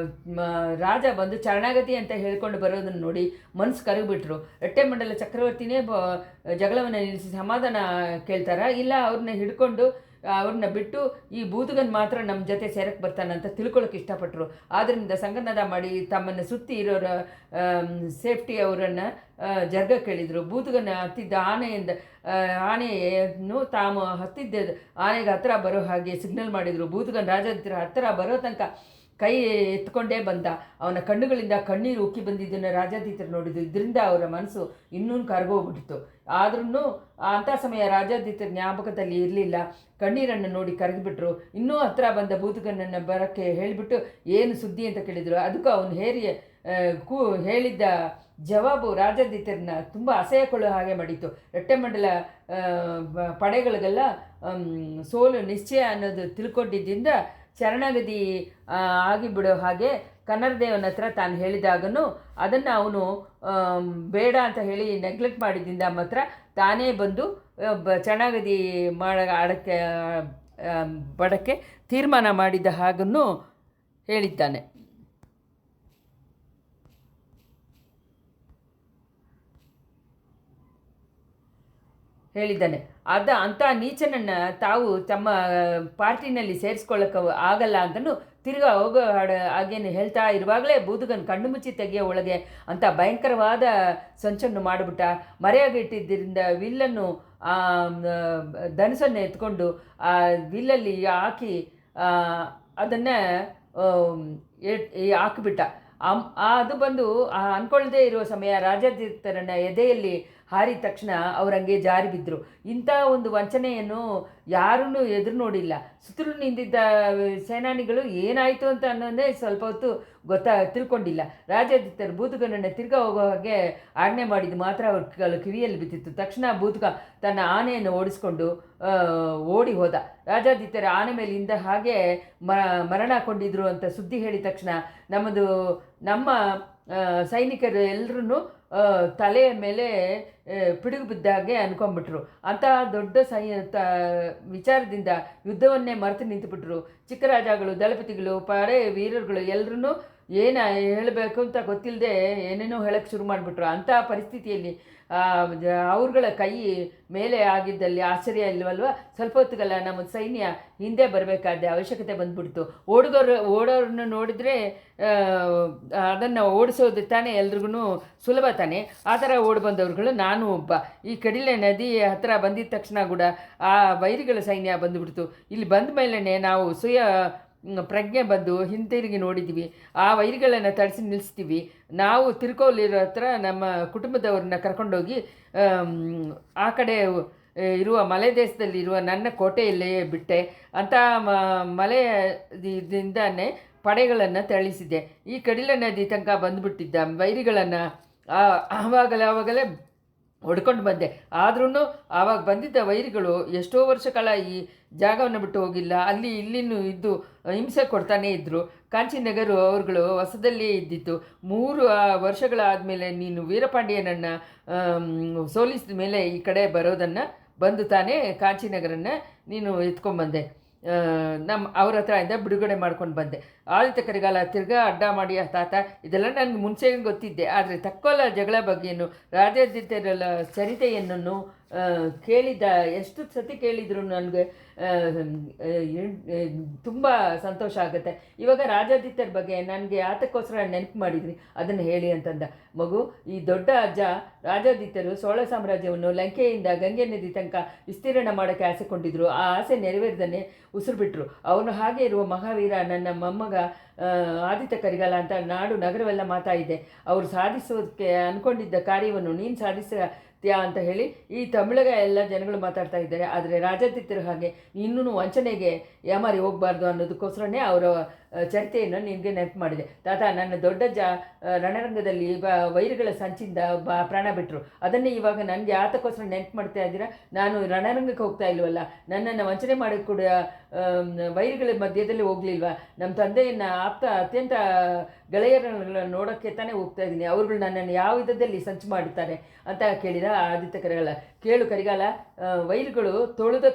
ರಾಜ ಬಂದು ಶರಣಾಗತಿ ಅಂತ ಹೇಳ್ಕೊಂಡು ಬರೋದನ್ನು ನೋಡಿ ಮನಸ್ಸು ಕರಗಿಬಿಟ್ರು. ರೆಟ್ಟೆಮಂಡಲ ಚಕ್ರವರ್ತಿನೇ ಜಗಳವನ್ನು ನಿಲ್ಲಿಸಿ ಸಮಾಧಾನ ಕೇಳ್ತಾರ, ಇಲ್ಲ ಅವ್ರನ್ನ ಹಿಡ್ಕೊಂಡು ಅವ್ರನ್ನ ಬಿಟ್ಟು ಈ ಬೂದುಗನ್ ಮಾತ್ರ ನಮ್ಮ ಜೊತೆ ಸೇರಕ್ಕೆ ಬರ್ತಾನಂತ ತಿಳ್ಕೊಳ್ಳೋಕೆ ಇಷ್ಟಪಟ್ಟರು. ಆದ್ದರಿಂದ ಸಂಗನದ ಮಾಡಿ ತಮ್ಮನ್ನು ಸುತ್ತಿ ಇರೋರ ಸೇಫ್ಟಿ ಅವರನ್ನು ಜರ್ಗ ಕೇಳಿದರು. ಬೂದುಗನ ಹತ್ತಿದ್ದ ಆನೆಯನ್ನು ತಾವು ಹತ್ತಿದ್ದ ಆನೆಗೆ ಹತ್ತಿರ ಬರೋ ಹಾಗೆ ಸಿಗ್ನಲ್ ಮಾಡಿದರು. ಬೂದುಗನ್ ರಾಜಾದಿತ್ಯರ ಹತ್ತಿರ ಬರೋ ತನಕ ಕೈ ಎತ್ಕೊಂಡೇ ಬಂದ. ಅವನ ಕಣ್ಣುಗಳಿಂದ ಕಣ್ಣೀರು ಉಕ್ಕಿ ಬಂದಿದ್ದನ್ನು ರಾಜಾದಿತ್ಯರು ನೋಡಿದ್ರು. ಇದರಿಂದ ಅವರ ಮನಸ್ಸು ಇನ್ನೂ ಕರಗೋಗ್ಬಿಟ್ಟಿತ್ತು. ಆದ್ರೂ ಅಂಥ ಸಮಯ ರಾಜಾದಿತ್ಯರ ಜ್ಞಾಪಕದಲ್ಲಿ ಇರಲಿಲ್ಲ. ಕಣ್ಣೀರನ್ನು ನೋಡಿ ಕರಗಿಬಿಟ್ರು. ಇನ್ನೂ ಹತ್ತಿರ ಬಂದ ಬೂದುಗನನ್ನು ಬರೋಕ್ಕೆ ಹೇಳಿಬಿಟ್ಟು ಏನು ಸುದ್ದಿ ಅಂತ ಕೇಳಿದರು. ಅದಕ್ಕೂ ಅವನು ಹೇಳಿದ್ದ ಜವಾಬು ರಾಜಾದಿತ್ಯರನ್ನ ತುಂಬ ಅಸಹ್ಯಕೊಳ್ಳೋ ಹಾಗೆ ಮಾಡಿತ್ತು. ರೆಟ್ಟೆಮಂಡಲ ಪಡೆಗಳಿಗೆಲ್ಲ ಸೋಲು ನಿಶ್ಚಯ ಅನ್ನೋದು ತಿಳ್ಕೊಂಡಿದ್ದರಿಂದ ಶರಣಾಗತಿ ಆಗಿಬಿಡೋ ಹಾಗೆ ಕನ್ನಡದೇವನ ಹತ್ರ ತಾನು ಹೇಳಿದಾಗನೂ ಅದನ್ನು ಅವನು ಬೇಡ ಅಂತ ಹೇಳಿ ನೆಗ್ಲೆಕ್ಟ್ ಮಾಡಿದ್ದರಿಂದ ಮಾತ್ರ ತಾನೇ ಬಂದು ಶರಣಾಗತಿ ಬಡಕ್ಕೆ ತೀರ್ಮಾನ ಮಾಡಿದ ಹಾಗನ್ನು ಹೇಳಿದ್ದಾನೆ. ಅಂಥ ನೀಚನನ್ನು ತಾವು ತಮ್ಮ ಪಾರ್ಟಿನಲ್ಲಿ ಸೇರಿಸ್ಕೊಳ್ಳೋಕೆ ಆಗಲ್ಲ ಅಂತಲೂ ತಿರ್ಗಾ ಹೋಗೋ ಹಾಗೇನು ಹೇಳ್ತಾ ಇರುವಾಗಲೇ ಬೂದುಗನ್ ಕಣ್ಣು ಮುಚ್ಚಿ ತೆಗೆಯೋ ಒಳಗೆ ಅಂಥ ಭಯಂಕರವಾದ ಸಂಚನ್ನು ಮಾಡಿಬಿಟ್ಟ. ಮರೆಯಾಗಿಟ್ಟಿದ್ದರಿಂದ ವಿಲ್ಲನ್ನು ಧನುಸನ್ನು ಎತ್ಕೊಂಡು ಆ ವಿಲ್ಲಲ್ಲಿ ಹಾಕಿ ಅದನ್ನು ಹಾಕಿಬಿಟ್ಟ. ಅದು ಬಂದು ಅಂದ್ಕೊಳ್ಳದೇ ಇರುವ ಸಮಯ ರಾಜಾದಿತ್ಯರನ್ನ ಎದೆಯಲ್ಲಿ ಹಾರಿದ ತಕ್ಷಣ ಅವರಂಗೆ ಜಾರಿ ಬಿದ್ದರು. ಇಂಥ ಒಂದು ವಂಚನೆಯನ್ನು ಯಾರೂ ಎದುರು ನೋಡಿಲ್ಲ. ಸುತ್ತಲೂ ನಿಂತಿದ್ದ ಸೇನಾನಿಗಳು ಏನಾಯಿತು ಅಂತ ಅನ್ನೋದೇ ಸ್ವಲ್ಪ ಹೊತ್ತು ತಿಳ್ಕೊಂಡಿಲ್ಲ. ರಾಜಾದಿತ್ಯರು ಬೂದುಗನನ್ನು ತಿರ್ಗಾ ಹೋಗೋ ಹಾಗೆ ಆಜ್ಞೆ ಮಾಡಿದ್ದು ಮಾತ್ರ ಅವ್ರ ಕಿವಿಯಲ್ಲಿ ಬಿದ್ದಿತ್ತು. ತಕ್ಷಣ ಬೂದುಗ ತನ್ನ ಆನೆಯನ್ನು ಓಡಿಸ್ಕೊಂಡು ಓಡಿ ಹೋದ. ರಾಜಾದಿತ್ಯರ ಆನೆ ಮೇಲಿಂದ ಹಾಗೆ ಮರಣ ಕೊಂಡಿದ್ರು ಅಂತ ಸುದ್ದಿ ಹೇಳಿದ ತಕ್ಷಣ ನಮ್ಮ ಸೈನಿಕರು ಎಲ್ಲರೂ ತಲೆಯ ಮೇಲೆ ಪಿಡುಗು ಬಿದ್ದಾಗೆ ಅನ್ಕೊಂಡ್ಬಿಟ್ರು. ಅಂತಹ ದೊಡ್ಡ ವಿಚಾರದಿಂದ ಯುದ್ಧವನ್ನೇ ಮರೆತು ನಿಂತುಬಿಟ್ರು. ಚಿಕ್ಕ ರಾಜಗಳು, ದಳಪತಿಗಳು, ಪಡೆ ವೀರರುಗಳು ಎಲ್ಲರೂ ಹೇಳಬೇಕು ಅಂತ ಗೊತ್ತಿಲ್ಲದೆ ಏನೇನೋ ಹೇಳಕ್ಕೆ ಶುರು ಮಾಡಿಬಿಟ್ರು. ಅಂಥ ಪರಿಸ್ಥಿತಿಯಲ್ಲಿ ಅವ್ರಗಳ ಕೈ ಮೇಲೆ ಆಗಿದ್ದಲ್ಲಿ ಆಶ್ಚರ್ಯ ಇಲ್ವಲ್ವ. ಸ್ವಲ್ಪ ಹೊತ್ತಿಗಲ್ಲ ನಮ್ಮ ಸೈನ್ಯ ಹಿಂದೆ ಬರಬೇಕಾದ ಅವಶ್ಯಕತೆ ಬಂದ್ಬಿಡ್ತು. ಓಡೋರನ್ನು ನೋಡಿದರೆ ಅದನ್ನು ಓಡಿಸೋದು ತಾನೇ ಎಲ್ರಿಗೂ ಸುಲಭ ತಾನೆ. ಆ ಥರ ಓಡಿ ಬಂದವ್ರುಗಳು ನಾನು ಒಬ್ಬ. ಈ ಕಡಿಲೆ ನದಿ ಹತ್ತಿರ ಬಂದಿದ್ದ ತಕ್ಷಣ ಕೂಡ ಆ ವೈರಿಗಳ ಸೈನ್ಯ ಬಂದುಬಿಡ್ತು. ಇಲ್ಲಿ ಬಂದ ಮೇಲೇ ನಾವು ಪ್ರಜ್ಞೆ ಬಂದು ಹಿಂತಿರುಗಿ ನೋಡಿದ್ದೀವಿ. ಆ ವೈರಿಗಳನ್ನು ತಡಿಸಿ ನಿಲ್ಲಿಸ್ತೀವಿ. ನಾವು ತಿರ್ಕೋಲಿರೋ ಹತ್ರ ನಮ್ಮ ಕುಟುಂಬದವ್ರನ್ನ ಕರ್ಕೊಂಡೋಗಿ ಆ ಕಡೆ ಇರುವ ಮಲೆ ದೇಶದಲ್ಲಿರುವ ನನ್ನ ಕೋಟೆಯಲ್ಲೇ ಬಿಟ್ಟೆ ಅಂತ ಮಲೆಯಿಂದನೇ ಪಡೆಗಳನ್ನು ತಳಿಸಿದ್ದೆ. ಈ ಕಡಿಲ ನದಿ ತನಕ ಬಂದುಬಿಟ್ಟಿದ್ದ ವೈರಿಗಳನ್ನು ಆವಾಗಲೇ ಹೊಡ್ಕೊಂಡು ಬಂದೆ. ಆದ್ರೂ ಆವಾಗ ಬಂದಿದ್ದ ವೈರಿಗಳು ಎಷ್ಟೋ ವರ್ಷ ಕಾಲ ಈ ಜಾಗವನ್ನು ಬಿಟ್ಟು ಹೋಗಿಲ್ಲ. ಅಲ್ಲಿ ಇಲ್ಲಿನೂ ಇದ್ದು ಹಿಂಸೆ ಕೊಡ್ತಾನೇ ಇದ್ದರು. ಕಾಂಚಿನಗರು ಅವ್ರುಗಳು ಹೊಸದಲ್ಲೇ ಇದ್ದಿತ್ತು. 3 ವರ್ಷಗಳಾದಮೇಲೆ ನೀನು ವೀರಪಾಂಡಿಯನನ್ನು ಸೋಲಿಸಿದ ಮೇಲೆ ಈ ಕಡೆ ಬರೋದನ್ನು ಬಂದು ತಾನೇ ಕಾಂಚಿನಗರನ್ನು ನೀನು ಎತ್ಕೊಂಡ್ಬಂದೆ. ಅವ್ರ ಹತ್ರ ಬಿಡುಗಡೆ ಮಾಡ್ಕೊಂಡು ಬಂದೆ. ಆದಿತ್ಯ ಕರಿಗಾಲ ತಿರ್ಗಾ ಅಡ್ಡ ಮಾಡಿ ತಾತ ಇದೆಲ್ಲ ನನಗೆ ಮುಂಚೆ ಗೊತ್ತಿದ್ದೆ. ಆದರೆ ತಕ್ಕೋಲ ಜಗಳ ಬಗ್ಗೆಯನ್ನು ರಾಜಾದಿತ್ಯರ ಚರಿತೆಯನ್ನು ಕೇಳಿದ್ದ ಎಷ್ಟು ಸತಿ ಕೇಳಿದ್ರು ನನಗೆ ತುಂಬ ಸಂತೋಷ ಆಗುತ್ತೆ. ಇವಾಗ ರಾಜಾದಿತ್ಯರ ಬಗ್ಗೆ ನನಗೆ ಆತಕ್ಕೋಸ್ಕರ ನೆನಪು ಮಾಡಿದ್ರಿ, ಅದನ್ನು ಹೇಳಿ ಅಂತಂದ. ಮಗು, ಈ ದೊಡ್ಡ ಅಜ್ಜ ರಾಜಾದಿತ್ಯರು ಚೋಳ ಸಾಮ್ರಾಜ್ಯವನ್ನು ಲಂಕೆಯಿಂದ ಗಂಗೆ ನದಿ ತನಕ ವಿಸ್ತೀರ್ಣ ಮಾಡೋಕ್ಕೆ ಆಸೆಕೊಂಡಿದ್ರು. ಆ ಆಸೆ ನೆರವೇರಿದನೇ ಉಸಿರು ಬಿಟ್ಟರು. ಅವನು ಹಾಗೆ ಇರುವ ಮಹಾವೀರ ನನ್ನ ಮೊಮ್ಮಗ ಆದಿತ್ಯ ಕರಿಗಾಲ ಅಂತ ನಾಡು ನಗರವೆಲ್ಲ ಮಾತಾಡಿದೆ. ಅವರು ಸಾಧಿಸೋದಕ್ಕೆ ಅಂದ್ಕೊಂಡಿದ್ದ ಕಾರ್ಯವನ್ನು ನೀನು ಸಾಧಿಸ್ತೀಯಾ ಅಂತ ಹೇಳಿ ಈ ತಮಿಳಗ ಎಲ್ಲ ಜನಗಳು ಮಾತಾಡ್ತಾ ಇದ್ದಾರೆ. ಆದರೆ ರಾಜಾದಿತ್ಯರು ಹಾಗೆ ಇನ್ನೂ ವಂಚನೆಗೆ ಯಾಮಾರಿ ಹೋಗಬಾರ್ದು ಅನ್ನೋದಕ್ಕೋಸ್ಕರನೇ ಅವರ ಚರಿತೆಯನ್ನು ನಿನಗೆ ನೆನಪು ಮಾಡಿದೆ. ತಾತ, ನನ್ನ ದೊಡ್ಡಜ್ಜ ರಣರಂಗದಲ್ಲಿ ವೈರಿಗಳ ಸಂಚಿಂದ ಪ್ರಾಣ ಬಿಟ್ಟರು. ಅದನ್ನೇ ಇವಾಗ ನನಗೆ ಆತಕ್ಕೋಸ್ಕರ ನೆನಪು ಮಾಡ್ತಾ ಇದ್ದೀರಾ? ನಾನು ರಣರಂಗಕ್ಕೆ ಹೋಗ್ತಾ ಇಲ್ವಲ್ಲ, ನನ್ನನ್ನು ವಂಚನೆ ಮಾಡಿ ಕೂಡ ವೈರಿಗಳ ಮಧ್ಯದಲ್ಲಿ ಹೋಗ್ಲಿಲ್ವಾ? ನಮ್ಮ ತಂದೆಯನ್ನು ಅತ್ಯಂತ ಗೆಳೆಯರನ್ನು ನೋಡೋಕ್ಕೆ ತಾನೇ ಹೋಗ್ತಾ ಇದ್ದೀನಿ. ಅವ್ರುಗಳು ನನ್ನನ್ನು ಯಾವ ವಿಧದಲ್ಲಿ ಸಂಚು ಮಾಡುತ್ತಾರೆ ಅಂತ ಕೇಳಿದ ಆದಿತ್ಯ ಕರಿಗಾಲ. ಕೇಳು ಕರಿಗಾಲ, ವೈರಿಗಳು ತೊಳೆದ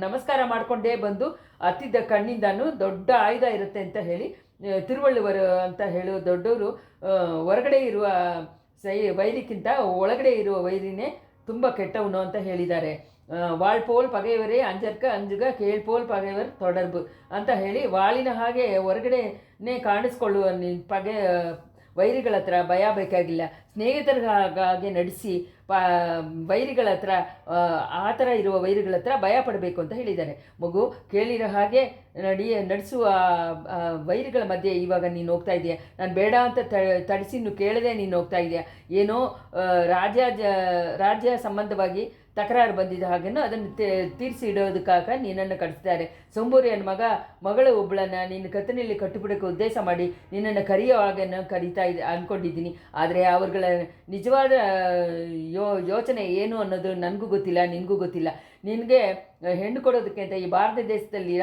ನಮಸ್ಕಾರ ಮಾಡಿಕೊಂಡೇ ಬಂದು ಹತ್ತಿದ್ದ ಕಣ್ಣಿಂದನೂ ದೊಡ್ಡ ಆಯುಧ ಇರುತ್ತೆ ಅಂತ ಹೇಳಿ ತಿರುವಳ್ಳುವರು ಅಂತ ಹೇಳೋ ದೊಡ್ಡವರು ಹೊರಗಡೆ ಇರುವ ವೈರಿಕ್ಕಿಂತ ಒಳಗಡೆ ಇರುವ ವೈರಿನೇ ತುಂಬ ಕೆಟ್ಟವನು ಅಂತ ಹೇಳಿದ್ದಾರೆ. ವಾಳ್ಪೋಲ್ ಪಗೆಯವರೇ ಅಂಜುಗ ಕೇಳ್ಪೋಲ್ ಪಗೆಯವರ್ ತೊಡರ್ಬು ಅಂತ ಹೇಳಿ, ವಾಳಿನ ಹಾಗೆ ಹೊರಗಡೆನೇ ಕಾಣಿಸ್ಕೊಳ್ಳುವ ವೈರಿಗಳ ಹತ್ರ ಭಯ ಬೇಕಾಗಿಲ್ಲ, ಸ್ನೇಹಿತರಿಗಾಗೆ ನಡೆಸಿ ವೈರಿಗಳ ಹತ್ರ ಆ ಥರ ಇರುವ ವೈರಿಗಳ ಹತ್ರ ಭಯ ಪಡಬೇಕು ಅಂತ ಹೇಳಿದ್ದಾರೆ. ಮಗು, ಕೇಳಿರೋ ಹಾಗೆ ನಡೆಸುವ ವೈರಿಗಳ ಮಧ್ಯೆ ಇವಾಗ ನೀನು ಹೋಗ್ತಾ ಇದೆಯಾ? ನಾನು ಬೇಡ ಅಂತ ತಡಿಸಿ ಕೇಳದೆ ನೀನು ಹೋಗ್ತಾ ಇದೆಯಾ? ಏನೋ ರಾಜ್ಯ ಸಂಬಂಧವಾಗಿ ತಕರಾರು ಬಂದಿದ್ದ ಹಾಗೇನೋ ಅದನ್ನು ತೀರಿಸಿ ಇಡೋದಕ್ಕಾಗ ನಿನ್ನನ್ನು ಕಳಿಸ್ತಾರೆ. ಸೋಂಬೋರಿಯನ ಮಗಳು ಒಬ್ಬಳನ್ನು ನಿನ್ನ ಕತ್ತನಲ್ಲಿ ಕಟ್ಟಿಬಿಡೋಕ್ಕೆ ಉದ್ದೇಶ ಮಾಡಿ ನಿನ್ನನ್ನು ಕರೆಯೋ ಹಾಗನ್ನು ಅಂದ್ಕೊಂಡಿದ್ದೀನಿ. ಆದರೆ ಅವ್ರಗಳ ನಿಜವಾದ ಯೋಚನೆ ಏನು ಅನ್ನೋದು ನನಗೂ ಗೊತ್ತಿಲ್ಲ, ನಿನಗೂ ಗೊತ್ತಿಲ್ಲ. ನಿನಗೆ ಹೆಣ್ಣು ಕೊಡೋದಕ್ಕೆ ಅಂತ ಈ ಭಾರತ ದೇಶದಲ್ಲಿ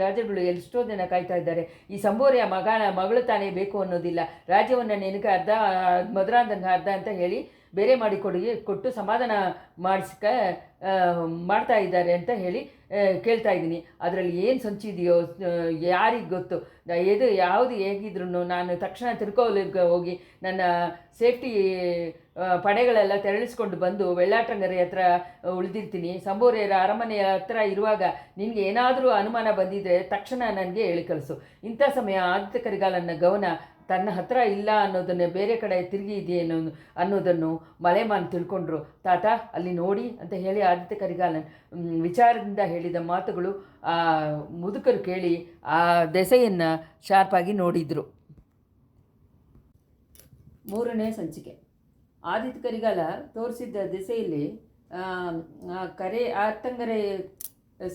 ರಾಜಗಳು ಎಷ್ಟೋ ಜನ ಕಾಯ್ತಾ ಇದ್ದಾರೆ. ಈ ಸಂಬೋರಿಯ ಮಗಳು ತಾನೇ ಬೇಕು ಅನ್ನೋದಿಲ್ಲ. ರಾಜ್ಯವನ್ನು ನಿನಗೆ ಮಧುರಾಂಧಂಗೆ ಅರ್ಧ ಅಂತ ಹೇಳಿ ಬೇರೆ ಮಾಡಿ ಕೊಟ್ಟು ಸಮಾಧಾನ ಮಾಡ್ತಾ ಇದ್ದಾರೆ ಅಂತ ಹೇಳಿ ಕೇಳ್ತಾ ಇದ್ದೀನಿ. ಅದರಲ್ಲಿ ಏನು ಸಂಚಿದೆಯೋ ಯಾರಿಗೆ ಗೊತ್ತು? ಯಾವುದು ಹೇಗಿದ್ರು ನಾನು ತಕ್ಷಣ ತಿರ್ಕೋಲಿಗೆ ಹೋಗಿ ನನ್ನ ಸೇಫ್ಟಿ ಪಡೆಗಳೆಲ್ಲ ತೆರಳಿಸ್ಕೊಂಡು ಬಂದು ವೆಳ್ಳಾಟಂಗರಿ ಹತ್ರ ಉಳಿದಿರ್ತೀನಿ. ಸಂಬೋರಿಯರ ಅರಮನೆಯ ಹತ್ರ ಇರುವಾಗ ನಿನಗೆ ಏನಾದರೂ ಅನುಮಾನ ಬಂದಿದ್ದರೆ ತಕ್ಷಣ ನನಗೆ ಹೇಳಿ ಕಳಿಸು. ಇಂಥ ಸಮಯ ಆದಿತ್ಯ ಕರಿಗಾಲನ ಗಮನ ತನ್ನ ಹತ್ರ ಇಲ್ಲ ಅನ್ನೋದನ್ನು ಬೇರೆ ಕಡೆ ತಿರುಗಿ ಇದೆಯೇನೋ ಅನ್ನೋದನ್ನು ಮಲೆಮಾನ್ ತಿಳ್ಕೊಂಡ್ರು. ತಾತ, ಅಲ್ಲಿ ನೋಡಿ ಅಂತ ಹೇಳಿ ಆದಿತ್ಯ ಕರಿಗಾಲನ್ ವಿಚಾರದಿಂದ ಹೇಳಿದ ಮಾತುಗಳು ಆ ಮುದುಕರು ಕೇಳಿ ಆ ದೆಸೆಯನ್ನು ಶಾರ್ಪಾಗಿ ನೋಡಿದರು. 3ನೇ ಸಂಚಿಕೆ. ಆದಿತ್ಯ ಕರಿಗಾಲ ತೋರಿಸಿದ್ದ ದಿಸೆಯಲ್ಲಿ ಆತಂಗರೆ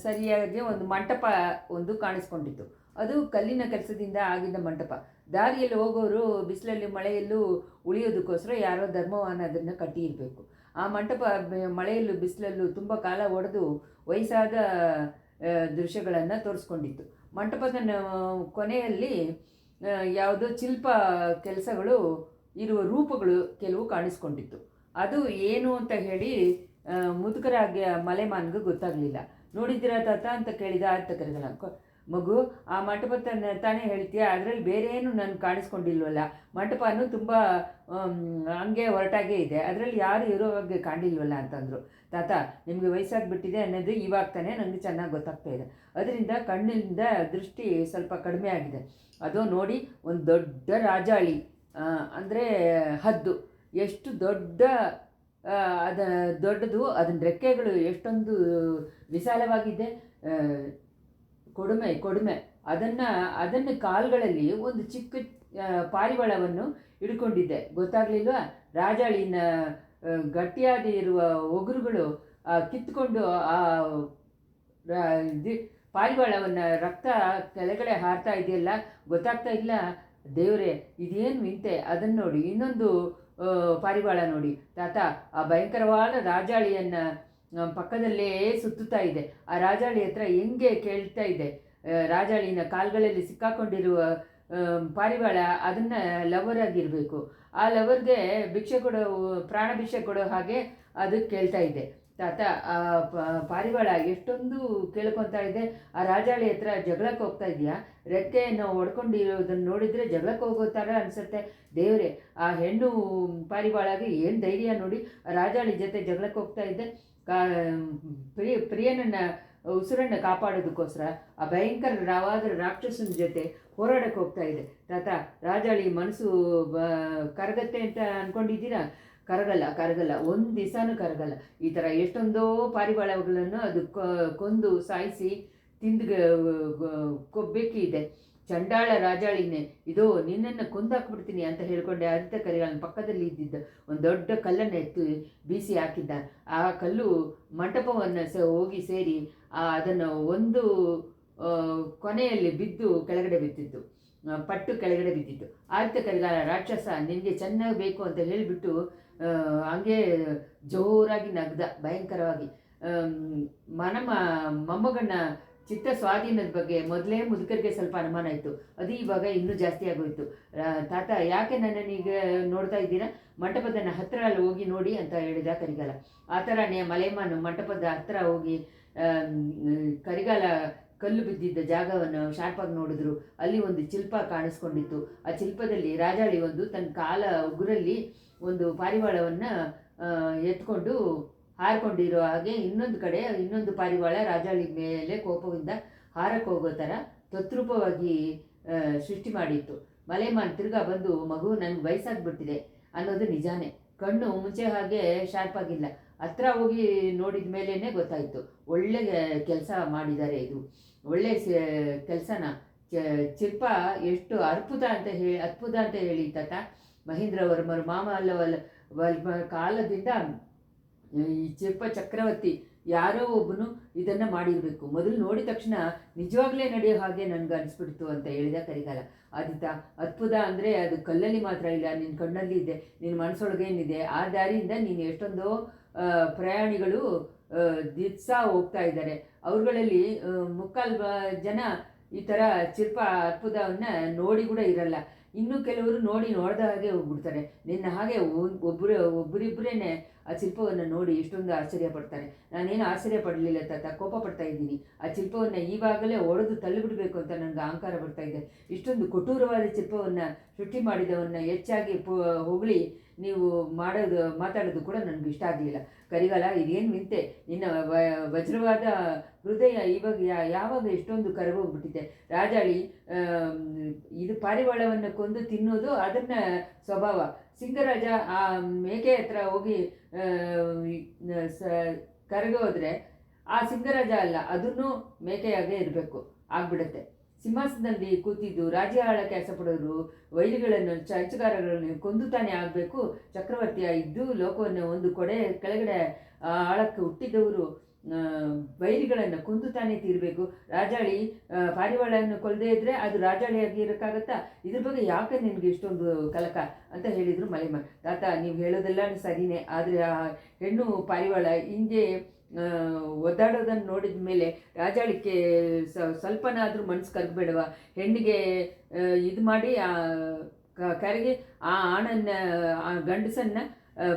ಸರಿಯಾಗಿ ಒಂದು ಮಂಟಪ ಕಾಣಿಸ್ಕೊಂಡಿತ್ತು. ಅದು ಕಲ್ಲಿನ ಕೆಲಸದಿಂದ ಆಗಿದ್ದ ಮಂಟಪ. ದಾರಿಯಲ್ಲಿ ಹೋಗೋರು ಬಿಸಿಲಲ್ಲಿ ಮಳೆಯಲ್ಲೂ ಉಳಿಯೋದಕ್ಕೋಸ್ಕರ ಯಾರೋ ಧರ್ಮವಾನ ಅದನ್ನು ಕಟ್ಟಿರಬೇಕು. ಆ ಮಂಟಪ ಮಳೆಯಲ್ಲೂ ಬಿಸಿಲಲ್ಲೂ ತುಂಬ ಕಾಲ ಒಡೆದು ವಯಸ್ಸಾದ ದೃಶ್ಯಗಳನ್ನು ತೋರಿಸ್ಕೊಂಡಿತ್ತು. ಮಂಟಪದ ಕೊನೆಯಲ್ಲಿ ಯಾವುದೋ ಶಿಲ್ಪ ಕೆಲಸಗಳು ಇರುವ ರೂಪಗಳು ಕೆಲವು ಕಾಣಿಸ್ಕೊಂಡಿತ್ತು. ಅದು ಏನು ಅಂತ ಹೇಳಿ ಮುದುಕರಾಗಿ ಮಲೆಮಾನ್ಗೆ ಗೊತ್ತಾಗಲಿಲ್ಲ. ನೋಡಿದ್ದೀರಾ ತಾತ ಅಂತ ಕೇಳಿದ ಆದಿತ್ಯ ಕರಿಗಾಲ. ಮಗು, ಆ ಮಂಟಪ ತಾನೇ ಹೇಳ್ತೀಯ, ಅದರಲ್ಲಿ ಬೇರೆ ಏನು ನನಗೆ ಕಾಣಿಸ್ಕೊಂಡಿಲ್ವಲ್ಲ. ಮಂಟಪನೂ ತುಂಬ ಹಂಗೆ ಹೊರಟಾಗೇ ಇದೆ, ಅದರಲ್ಲಿ ಯಾರು ಇರೋ ಹಾಗೆ ಕಾಣಿಲ್ವಲ್ಲ ಅಂತಂದರು. ತಾತ, ನಿಮಗೆ ವಯಸ್ಸಾಗಿಬಿಟ್ಟಿದೆ ಅನ್ನೋದು ಇವಾಗ ತಾನೇ ನನಗೆ ಚೆನ್ನಾಗಿ ಗೊತ್ತಾಗ್ತಾ ಇದೆ. ಅದರಿಂದ ಕಣ್ಣಿಂದ ದೃಷ್ಟಿ ಸ್ವಲ್ಪ ಕಡಿಮೆ ಆಗಿದೆ. ಅದು ನೋಡಿ, ಒಂದು ದೊಡ್ಡ ರಾಜಾಳಿ ಅಂದರೆ ಹದ್ದು, ಎಷ್ಟು ದೊಡ್ಡದು, ಅದನ್ನ ರೆಕ್ಕೆಗಳು ಎಷ್ಟೊಂದು ವಿಶಾಲವಾಗಿದೆ. ಕೊಡುಮೆ ಅದನ್ನು ಕಾಲುಗಳಲ್ಲಿ ಒಂದು ಚಿಕ್ಕ ಪಾರಿವಾಳವನ್ನು ಹಿಡ್ಕೊಂಡಿದ್ದೆ. ಗೊತ್ತಾಗಲಿಲ್ವಾ? ರಾಜಾಳಿನ ಗಟ್ಟಿಯಾದ ಇರುವ ಒಗುರುಗಳು ಕಿತ್ತುಕೊಂಡು ಆ ಪಾರಿವಾಳವನ್ನು ರಕ್ತ ಕೆಳಗಡೆ ಹಾರ್ತಾ ಇದೆಯಲ್ಲ, ಗೊತ್ತಾಗ್ತಾ ಇಲ್ಲ. ದೇವರೇ, ಇದೇನು ವಿಂತೆ! ಅದನ್ನು ನೋಡಿ. ಇನ್ನೊಂದು ಪಾರಿವಾಳ ನೋಡಿ ತಾತ, ಆ ಭಯಂಕರವಾದ ರಾಜಾಳಿಯನ್ನು ಪಕ್ಕದಲ್ಲೇ ಸುತ್ತುತ್ತಾ ಇದೆ. ಆ ರಾಜಾಳಿ ಹತ್ರ ಹೆಂಗೆ ಕೇಳ್ತಾ ಇದೆ. ರಾಜಾಳಿನ ಕಾಲ್ಗಳಲ್ಲಿ ಸಿಕ್ಕಾಕೊಂಡಿರುವ ಪಾರಿವಾಳ ಅದನ್ನು ಲವರ್ ಆಗಿರಬೇಕು. ಆ ಲವರ್ಗೆ ಪ್ರಾಣ ಭಿಕ್ಷೆ ಕೊಡೋ ಹಾಗೆ ಅದು ಕೇಳ್ತಾ ಇದೆ. ತಾತ, ಆ ಪಾರಿವಾಳ ಎಷ್ಟೊಂದು ಕೇಳ್ಕೊತಾ ಇದೆ. ಆ ರಾಜಾಳಿ ಹತ್ರ ಜಗಳಕ್ಕೆ ಹೋಗ್ತಾ ಇದೆಯಾ? ರೆಕ್ಕೆಯನ್ನು ಹೊಡ್ಕೊಂಡಿರೋದನ್ನು ನೋಡಿದರೆ ಜಗಳಕ್ಕೆ ಹೋಗೋ ಥರ ಅನಿಸುತ್ತೆ. ದೇವರೇ, ಆ ಹೆಣ್ಣು ಪಾರಿವಾಳಗೆ ಏನು ಧೈರ್ಯ ನೋಡಿ, ಆ ರಾಜಾಳಿ ಜೊತೆ ಜಗಳಕ್ಕೆ ಹೋಗ್ತಾ ಇದ್ದೆ. ಪ್ರಿಯನನ್ನು ಉಸಿರನ್ನು ಕಾಪಾಡೋದಕ್ಕೋಸ್ಕರ ಆ ಭಯಂಕರವಾದ ರಾಕ್ಷಸನ ಜೊತೆ ಹೋರಾಡಕ್ಕೆ ಹೋಗ್ತಾ ಇದೆ. ತಾತ, ರಾಜಾಳಿ ಮನಸ್ಸು ಕರಗತ್ತೆ ಅಂತ ಅಂದ್ಕೊಂಡಿದ್ದೀರಾ? ಕರಗಲ್ಲ, ಒಂದು ದಿವಸನೂ ಕರಗಲ್ಲ. ಈ ಥರ ಎಷ್ಟೊಂದೋ ಪಾರಿವಾಳಗಳನ್ನು ಅದು ಕೊಂದು ಸಾಯಿಸಿ ತಿಂದು ಕೊಬ್ಬೇಕಿದೆ. ಚಂಡಾಳ ರಾಜಾಳಿನೇ, ಇದು ನಿನ್ನನ್ನು ಕೊಂದಾಕ್ಬಿಡ್ತೀನಿ ಅಂತ ಹೇಳ್ಕೊಂಡೆ. ಆದಿತ್ಯ ಕರಿಗಾಲನ ಪಕ್ಕದಲ್ಲಿ ಇದ್ದಿದ್ದ ಒಂದು ದೊಡ್ಡ ಕಲ್ಲನ್ನು ಎತ್ತು ಬೀಸಿ ಹಾಕಿದ್ದ. ಆ ಕಲ್ಲು ಮಂಟಪವನ್ನು ಹೋಗಿ ಸೇರಿ ಅದನ್ನು ಒಂದು ಕೊನೆಯಲ್ಲಿ ಬಿದ್ದು ಕೆಳಗಡೆ ಬಿದ್ದಿತ್ತು, ಪಟ್ಟು ಕೆಳಗಡೆ ಬಿದ್ದಿತ್ತು. ಆದಿತ್ಯ ಕರಿಗಾಲ ರಾಕ್ಷಸ ನಿನಗೆ ಚೆನ್ನಾಗಿ ಬೇಕು ಅಂತ ಹೇಳಿಬಿಟ್ಟು ಹಂಗೆ ಜೋರಾಗಿ ನಗ್ದ ಭಯಂಕರವಾಗಿ. ಮೊಮ್ಮಗನ ಚಿತ್ತ ಸ್ವಾಧೀನದ ಬಗ್ಗೆ ಮೊದಲೇ ಮುದುಕರಿಗೆ ಸ್ವಲ್ಪ ಅನುಮಾನ ಇತ್ತು, ಅದು ಇವಾಗ ಇನ್ನೂ ಜಾಸ್ತಿ ಆಗೋಯಿತು. ತಾತ ಯಾಕೆ ನನ್ನನ್ನೀಗ ನೋಡ್ತಾ ಇದ್ದೀರಾ, ಮಂಟಪದ ಹತ್ತಿರ ಅಲ್ಲಿ ಹೋಗಿ ನೋಡಿ ಅಂತ ಹೇಳಿದ ಕರಿಗಾಲ. ಆ ಥರನೇ ಮಲೆಮಾನು ಮಂಟಪದ ಹತ್ತಿರ ಹೋಗಿ ಕರಿಗಾಲ ಕಲ್ಲು ಬಿದ್ದಿದ್ದ ಜಾಗವನ್ನು ಶಾರ್ಪಾಗಿ ನೋಡಿದ್ರು. ಅಲ್ಲಿ ಒಂದು ಶಿಲ್ಪ ಕಾಣಿಸ್ಕೊಂಡಿತ್ತು. ಆ ಶಿಲ್ಪದಲ್ಲಿ ರಾಜಾಳಿ ಒಂದು ತನ್ನ ಕಾಲ ಉಗುರಲ್ಲಿ ಒಂದು ಪಾರಿವಾಳವನ್ನು ಎತ್ಕೊಂಡು ಹಾರಿಕೊಂಡಿರೋ ಹಾಗೆ, ಇನ್ನೊಂದು ಕಡೆ ಇನ್ನೊಂದು ಪಾರಿವಾಳ ರಾಜಾಳಿ ಮೇಲೆ ಕೋಪದಿಂದ ಹಾರಕ್ಕೆ ಹೋಗೋ ಥರ ತದ್ರೂಪವಾಗಿ ಸೃಷ್ಟಿ ಮಾಡಿತ್ತು. ಮಲೆಮಾನ್ ತಿರ್ಗಾ ಬಂದು, ಮಗು ನನಗೆ ವಯಸ್ಸಾಗ್ಬಿಟ್ಟಿದೆ ಅನ್ನೋದು ನಿಜಾನೇ, ಕಣ್ಣು ಮುಂಚೆ ಹಾಗೆ ಶಾರ್ಪಾಗಿಲ್ಲ. ಹತ್ರ ಹೋಗಿ ನೋಡಿದ ಮೇಲೇ ಗೊತ್ತಾಯಿತು, ಒಳ್ಳೆ ಕೆಲಸ ಮಾಡಿದ್ದಾರೆ, ಇದು ಒಳ್ಳೆ ಕೆಲಸನ. ಶಿಲ್ಪ ಎಷ್ಟು ಅದ್ಭುತ ಅಂತ ಹೇಳಿ ತಾತ ಮಹೇಂದ್ರ ವರ್ಮರು ಮಾಮಲ್ಲ ಕಾಲದಿಂದ ಈ ಶಿಲ್ಪ ಚಕ್ರವರ್ತಿ ಯಾರೋ ಒಬ್ಬನು ಇದನ್ನು ಮಾಡಿರಬೇಕು. ಮೊದಲು ನೋಡಿದ ತಕ್ಷಣ ನಿಜವಾಗ್ಲೇ ನಡೆಯೋ ಹಾಗೆ ನನಗೆ ಅನಿಸ್ಬಿಡ್ತು ಅಂತ ಹೇಳಿದ ಕರಿಗಾಲ. ಆದಿತ್ಯ, ಅದ್ಭುತ ಅಂದರೆ ಅದು ಕಲ್ಲಲ್ಲಿ ಮಾತ್ರ ಇಲ್ಲ, ನಿನ್ನ ಕಣ್ಣಲ್ಲಿ ಇದೆ, ನಿನ್ನ ಮನಸ್ಸೊಳಗೆ ಏನಿದೆ. ಆ ದಾರಿಯಿಂದ ನೀನು ಎಷ್ಟೊಂದೋ ಪ್ರಯಾಣಿಗಳು ದಿವಸ ಹೋಗ್ತಾ ಇದ್ದಾರೆ. ಅವ್ರುಗಳಲ್ಲಿ ಮುಕ್ಕಾಲು ಜನ ಈ ಥರ ಶಿಲ್ಪ ಅದ್ಭುತವನ್ನು ನೋಡಿ ಕೂಡ ಇರಲ್ಲ. ಇನ್ನು ಕೆಲವರು ನೋಡ್ದ ಹಾಗೆ ಹೋಗ್ಬಿಡ್ತಾರೆ. ನಿನ್ನ ಹಾಗೆ ಒಬ್ಬರಿಬ್ಬರೇ ಆ ಶಿಲ್ಪವನ್ನು ನೋಡಿ ಇಷ್ಟೊಂದು ಆಶ್ಚರ್ಯ ಪಡ್ತಾರೆ. ನಾನೇನು ಆಶ್ಚರ್ಯ ಪಡಲಿಲ್ಲ ತಾತ, ಕೋಪ ಪಡ್ತಾ ಇದ್ದೀನಿ. ಆ ಶಿಲ್ಪವನ್ನು ಈವಾಗಲೇ ಒಡೆದು ತಳ್ಳಿಬಿಡಬೇಕು ಅಂತ ನನಗೆ ಅಹಂಕಾರ ಬರ್ತಾ ಇದೆ. ಇಷ್ಟೊಂದು ಕೊಟೂರವಾದ ಶಿಲ್ಪವನ್ನು ಸೃಷ್ಟಿ ಮಾಡಿದವನ್ನ ಹೆಚ್ಚಾಗಿ ಹೊಗಳಿ ನೀವು ಮಾತಾಡೋದು ಕೂಡ ನನಗೆ ಇಷ್ಟ ಆಗಲಿಲ್ಲ. ಕರಿಗಾಲ, ಇದೇನು ನಿಂತೆ, ನಿನ್ನ ವಜ್ರವಾದ ಹೃದಯ ಇವಾಗ ಯಾವಾಗ ಎಷ್ಟೊಂದು ಕರಗೋಗ್ಬಿಟ್ಟಿದೆ. ರಾಜಾಳಿ ಇದು ಪಾರಿವಾಳವನ್ನು ಕೊಂದು ತಿನ್ನೋದು ಅದನ್ನ ಸ್ವಭಾವ. ಸಿಂಗರಾಜ ಆ ಮೇಕೆ ಹತ್ರ ಹೋಗಿ ಕರಗೋದ್ರೆ ಆ ಸಿಂಗರಾಜ ಅಲ್ಲ, ಅದನ್ನು ಮೇಕೆಯಾಗೇ ಇರಬೇಕು, ಆಗ್ಬಿಡುತ್ತೆ. ಸಿಂಹಾಸನದಲ್ಲಿ ಕೂತಿದ್ದು ರಾಜ್ಯ ಆಳಕ್ಕೆ ಆಸೆಪಡೋರು ವೈರಿಗಳನ್ನು ಚರ್ಚಗಾರಗಳನ್ನು ಕೊಂದು ತಾನೇ ಆಗಬೇಕು. ಚಕ್ರವರ್ತಿಯ ಇದ್ದು ಲೋಕವನ್ನು ಒಂದು ಕೆಳಗಡೆ ಆಳಕ್ಕೆ ಹುಟ್ಟಿದವರು ವೈರಿಗಳನ್ನು ಕೊಂದು ತಾನೇ ತೀರಬೇಕು. ರಾಜಾಳಿ ಪಾರಿವಾಳವನ್ನು ಕೊಲ್ಲದೇ ಇದ್ದರೆ ಅದು ರಾಜಾಳಿಯಾಗಿ ಇರೋಕ್ಕಾಗತ್ತಾ? ಇದ್ರ ಬಗ್ಗೆ ಯಾಕೆ ನಿನಗೆ ಇಷ್ಟೊಂದು ಕಲಕ ಅಂತ ಹೇಳಿದರು ಮಲೆಮಾನ್. ತಾತ, ನೀವು ಹೇಳೋದೆಲ್ಲ ಸರಿಯೇ, ಆದರೆ ಆ ಹೆಣ್ಣು ಪಾರಿವಾಳ ಹಿಂಗೆ ಒದ್ದಾಡೋದನ್ನು ನೋಡಿದ ಮೇಲೆ ರಾಜಾಳಿಗೆ ಸ್ವಲ್ಪನಾದರೂ ಮನಸ್ಸು ಕರಗಬೇಡವ? ಹೆಣ್ಣಿಗೆ ಇದು ಮಾಡಿ ಕರೆಗೆ ಆ ಆ ಗಂಡಸನ್ನು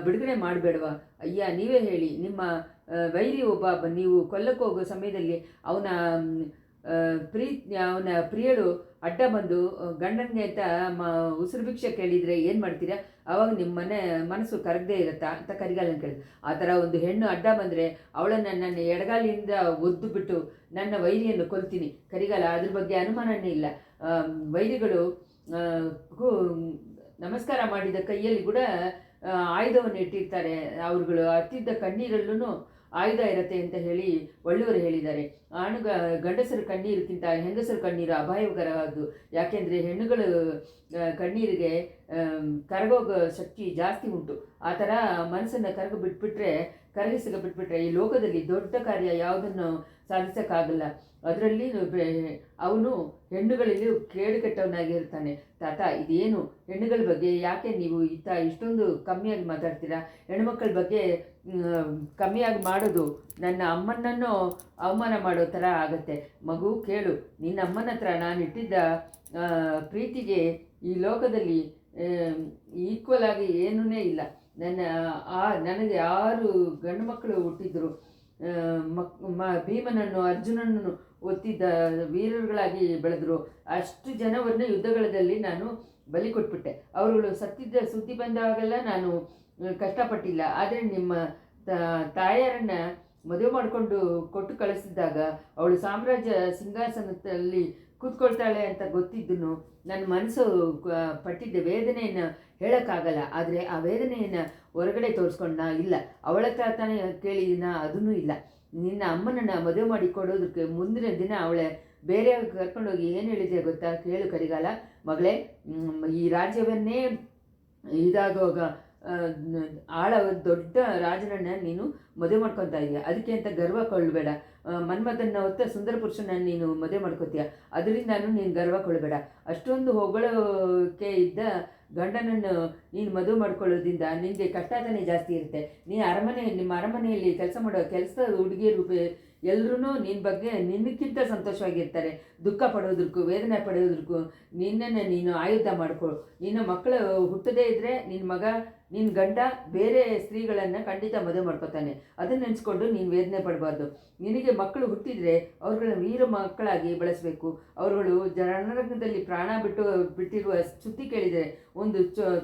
ಬಿಡುಗಡೆ ಮಾಡಬೇಡವ? ಅಯ್ಯ, ನೀವೇ ಹೇಳಿ. ನಿಮ್ಮ ವೈರಿ ಒಬ್ಬ ನೀವು ಕೊಲ್ಲಕ್ಕೆ ಹೋಗೋ ಸಮಯದಲ್ಲಿ ಅವನ ಪ್ರಿಯಳು ಅಡ್ಡ ಬಂದು ಗಂಡನಿಗೆ ಅಂತ ಉಸಿರು ಭಿಕ್ಷೆ ಕೇಳಿದರೆ ಏನು ಮಾಡ್ತೀರಾ? ಆವಾಗ ನಿಮ್ಮ ಮನಸ್ಸು ಕರಗದೇ ಇರುತ್ತಾ ಅಂತ ಕರಿಗಾಲನ ಕೇಳಿದ್ರು. ಆ ಥರ ಒಂದು ಹೆಣ್ಣು ಅಡ್ಡ ಬಂದರೆ ಅವಳನ್ನು ನನ್ನ ಎಡಗಾಲಿಯಿಂದ ಒದ್ದು ಬಿಟ್ಟು ನನ್ನ ವೈರಿಯನ್ನು ಕೊಲ್ತೀನಿ. ಕರಿಗಾಲ, ಅದ್ರ ಬಗ್ಗೆ ಅನುಮಾನನೇ ಇಲ್ಲ. ವೈರಿಗಳು ನಮಸ್ಕಾರ ಮಾಡಿದ ಕೈಯಲ್ಲಿ ಕೂಡ ಆಯುಧವನ್ನು ಇಟ್ಟಿರ್ತಾರೆ. ಅವ್ರುಗಳು ಹತ್ತಿದ್ದ ಕಣ್ಣೀರಲ್ಲೂ ಆಯುಧ ಇರುತ್ತೆ ಅಂತ ಹೇಳಿ ಒಳ್ಳೆಯವರು ಹೇಳಿದ್ದಾರೆ. ಗಂಡಸರ ಕಣ್ಣೀರಿಗಿಂತ ಹೆಂಗಸರ ಕಣ್ಣೀರು ಅಪಾಯಕರವಾದ್ದು. ಯಾಕೆಂದರೆ ಹೆಣ್ಣುಗಳು ಕಣ್ಣೀರಿಗೆ ಕರಗೋಗೋ ಶಕ್ತಿ ಜಾಸ್ತಿ ಉಂಟು. ಆ ಥರ ಮನಸ್ಸನ್ನು ಕರಗಿಸಿಬಿಟ್ಬಿಟ್ರೆ ಈ ಲೋಕದಲ್ಲಿ ದೊಡ್ಡ ಕಾರ್ಯ ಯಾವುದನ್ನು ಸಾಧಿಸೋಕ್ಕಾಗಲ್ಲ. ಅದರಲ್ಲಿ ಅವನು ಹೆಣ್ಣುಗಳಲ್ಲಿ ಕೇಡುಕೆಟ್ಟವನಾಗಿರ್ತಾನೆ. ತಾತ, ಇದೇನು ಹೆಣ್ಣುಗಳ ಬಗ್ಗೆ ಯಾಕೆ ನೀವು ಇಷ್ಟೊಂದು ಕಮ್ಮಿಯಾಗಿ ಮಾತಾಡ್ತೀರಾ? ಹೆಣ್ಮಕ್ಳ ಬಗ್ಗೆ ಕಮ್ಮಿಯಾಗಿ ಮಾಡೋದು ನನ್ನ ಅಮ್ಮನನ್ನು ಅವಮಾನ ಮಾಡೋ ಥರ ಆಗತ್ತೆ. ಮಗು ಕೇಳು, ನಿನ್ನ ಅಮ್ಮನ ಹತ್ರ ನಾನು ಇಟ್ಟಿದ್ದ ಪ್ರೀತಿಗೆ ಈ ಲೋಕದಲ್ಲಿ ಈಕ್ವಲ್ ಆಗಿ ಏನೂ ಇಲ್ಲ. ನನಗೆ 6 ಗಂಡು ಮಕ್ಕಳು ಹುಟ್ಟಿದ್ರು. ಭೀಮನನ್ನು ಅರ್ಜುನನನ್ನು ಒತ್ತಿದ್ದ ವೀರರುಗಳಾಗಿ ಬೆಳೆದರು. ಅಷ್ಟು ಜನವನ್ನು ಯುದ್ಧಗಳಲ್ಲಿ ನಾನು ಬಲಿ ಕೊಟ್ಬಿಟ್ಟೆ. ಅವರುಗಳು ಸತ್ತಿದ್ದ ಸುದ್ದಿ ಬಂದಾಗೆಲ್ಲ ನಾನು ಕಷ್ಟಪಟ್ಟಿಲ್ಲ. ಆದರೆ ನಿಮ್ಮ ತಾಯಾರನ್ನು ಮದುವೆ ಮಾಡಿಕೊಂಡು ಕೊಟ್ಟು ಕಳಿಸಿದಾಗ ಅವಳು ಸಾಮ್ರಾಜ್ಯ ಸಿಂಹಾಸನದಲ್ಲಿ ಕೂತ್ಕೊಳ್ತಾಳೆ ಅಂತ ಗೊತ್ತಿದ್ದನು ನನ್ನ ಮನಸ್ಸು ಪಟ್ಟಿದ್ದ ವೇದನೆಯನ್ನು ಹೇಳೋಕ್ಕಾಗಲ್ಲ. ಆದರೆ ಆ ವೇದನೆಯನ್ನು ಹೊರಗಡೆ ತೋರಿಸ್ಕೊಂಡ ಇಲ್ಲ. ಅವಳ ತಾನೇ ಕೇಳಿದಿನ ಅದನ್ನೂ ಇಲ್ಲ. ನಿನ್ನ ಅಮ್ಮನನ್ನು ಮದುವೆ ಮಾಡಿ ಕೊಡೋದಕ್ಕೆ ಮುಂದಿನ ದಿನ ಅವಳೆ ಬೇರೆ ಕರ್ಕೊಂಡೋಗಿ ಏನು ಹೇಳಿದೆ ಗೊತ್ತಾ? ಕೇಳು ಕರಿಗಾಲ, ಮಗಳೇ, ಈ ರಾಜ್ಯವನ್ನೇ ಇದಾಗುವಾಗ ಆ, ಆಳ ದೊಡ್ಡ ರಾಜನನ್ನ ನೀನು ಮದುವೆ ಮಾಡ್ಕೊತಾ ಇದೀಯ, ಅದಕ್ಕೆ ಅಂತ ಗರ್ವ ಕೊಳ್ಳಬೇಡ. ಮನ್ಮಥನ ಹೊತ್ತ ಸುಂದರ ಪುರುಷನ ನೀನು ಮದುವೆ ಮಾಡ್ಕೋತೀಯ, ಅದರಿಂದಾನು ನೀನು ಗರ್ವ ಕೊಳ್ಳಬೇಡ. ಅಷ್ಟೊಂದು ಹೊಗಳೋಕೆ ಇದ್ದ ಗಂಡನನ್ನು ನೀನು ಮದುವೆ ಮಾಡ್ಕೊಳ್ಳೋದ್ರಿಂದ ನಿನಗೆ ಕಷ್ಟ ತಾನೇ ಜಾಸ್ತಿ ಇರುತ್ತೆ. ನಿಮ್ಮ ಅರಮನೆಯಲ್ಲಿ ಕೆಲಸ ಮಾಡೋ ಕೆಲಸದ ಹುಡುಗಿಯರು ಎಲ್ಲರೂ ನಿನ್ನ ಬಗ್ಗೆ ನಿನ್ನಕ್ಕಿಂತ ಸಂತೋಷವಾಗಿರ್ತಾರೆ. ದುಃಖ ಪಡೋದಕ್ಕೂ ವೇದನೆ ಪಡೋದಕ್ಕೂ ನಿನ್ನನ್ನು ನೀನು ಆಯುಧ ಮಾಡ್ಕೊ. ನಿನ್ನ ಮಕ್ಕಳು ಹುಟ್ಟದೇ ಇದ್ದರೆ ನಿನ್ನ ಗಂಡ ಬೇರೆ ಸ್ತ್ರೀಗಳನ್ನು ಖಂಡಿತ ಮದುವೆ ಮಾಡ್ಕೊತಾನೆ. ಅದನ್ನು ನೆನೆಸ್ಕೊಂಡು ನೀನು ವೇದನೆ ಪಡಬಾರ್ದು. ನಿನಗೆ ಮಕ್ಕಳು ಹುಟ್ಟಿದರೆ ಅವ್ರುಗಳನ್ನ ವೀರ ಮಕ್ಕಳಾಗಿ ಬೆಳೆಸಬೇಕು. ಅವರುಗಳು ರಣರಂಗದಲ್ಲಿ ಪ್ರಾಣ ಬಿಟ್ಟಿರುವ ಸುದ್ದಿ ಕೇಳಿದರೆ ಒಂದು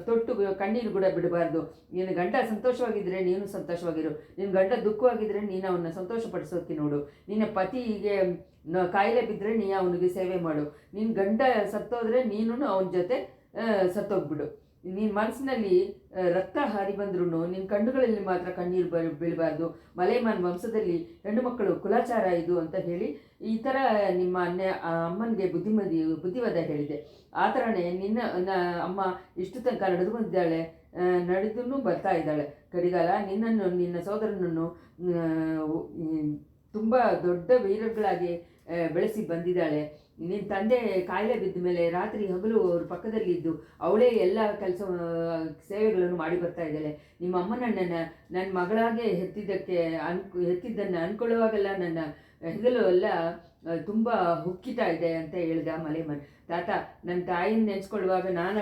ತೊಟ್ಟು ಕಣ್ಣೀರು ಕೂಡ ಬಿಡಬಾರ್ದು. ನಿನ್ನ ಗಂಡ ಸಂತೋಷವಾಗಿದ್ದರೆ ನೀನು ಸಂತೋಷವಾಗಿರು. ನಿನ್ನ ಗಂಡ ದುಃಖವಾಗಿದ್ದರೆ ನೀನು ಅವನ್ನ ಸಂತೋಷಪಡಿಸೋಕೆ ನೋಡು. ನಿನ್ನ ಪತಿಗೆ ಕಾಯಿಲೆ ಬಿದ್ದರೆ ನೀ ಅವನಿಗೆ ಸೇವೆ ಮಾಡು. ನಿನ್ನ ಗಂಡ ಸತ್ತೋದ್ರೆ ನೀನು ಅವನ ಜೊತೆ ಸತ್ತೋಗ್ಬಿಡು. ನಿನ್ನ ಮನಸ್ಸಿನಲ್ಲಿ ರಕ್ತ ಹಾರಿ ಬಂದ್ರೂ ನಿನ್ನ ಕಣ್ಣುಗಳಲ್ಲಿ ಮಾತ್ರ ಕಣ್ಣೀರು ಬೀಳಬಾರ್ದು. ಮಲೈಮಾನ್ ವಂಶದಲ್ಲಿ ಹೆಣ್ಣು ಮಕ್ಕಳು ಕುಲಾಚಾರ ಇದು ಅಂತ ಹೇಳಿ ಈ ಥರ ನಿಮ್ಮ ಅಮ್ಮನಿಗೆ ಬುದ್ಧಿವಾದ ಹೇಳಿದೆ. ಆ ಥರನೇ ಅಮ್ಮ ಇಷ್ಟು ತನಕ ನಡೆದು ಬಂದಿದ್ದಾಳೆ, ನಡೆದೂ ಬರ್ತಾ ಇದ್ದಾಳೆ. ಕಡಿಗಾಲ ನಿನ್ನ ಸೋದರನನ್ನು ತುಂಬ ದೊಡ್ಡ ವೀರಗಳಾಗಿ ಬೆಳೆಸಿ ಬಂದಿದ್ದಾಳೆ. ನಿನ್ನ ತಂದೆ ಕಾಯಿಲೆ ಬಿದ್ದ ಮೇಲೆ ರಾತ್ರಿ ಹಗಲು ಅವ್ರ ಪಕ್ಕದಲ್ಲಿ ಇದ್ದು ಅವಳೇ ಎಲ್ಲ ಸೇವೆಗಳನ್ನು ಮಾಡಿ ಬರ್ತಾ ಇದ್ದಾಳೆ. ನಿಮ್ಮ ಅಮ್ಮನನ್ನು ನನ್ನ ಮಗಳಾಗೆ ಹೆತ್ತಿದ್ದನ್ನು ಅಂದ್ಕೊಳ್ಳುವಾಗೆಲ್ಲ ನನ್ನ ಹೆಗಲು ಎಲ್ಲ ತುಂಬ ಹುಕ್ಕಿತಾ ಇದೆ ಅಂತ ಹೇಳ್ದ ಮಲೈಮಾನ್. ತಾತ, ನನ್ನ ತಾಯಿನ ನೆನೆಸ್ಕೊಳ್ಳುವಾಗ ನಾನು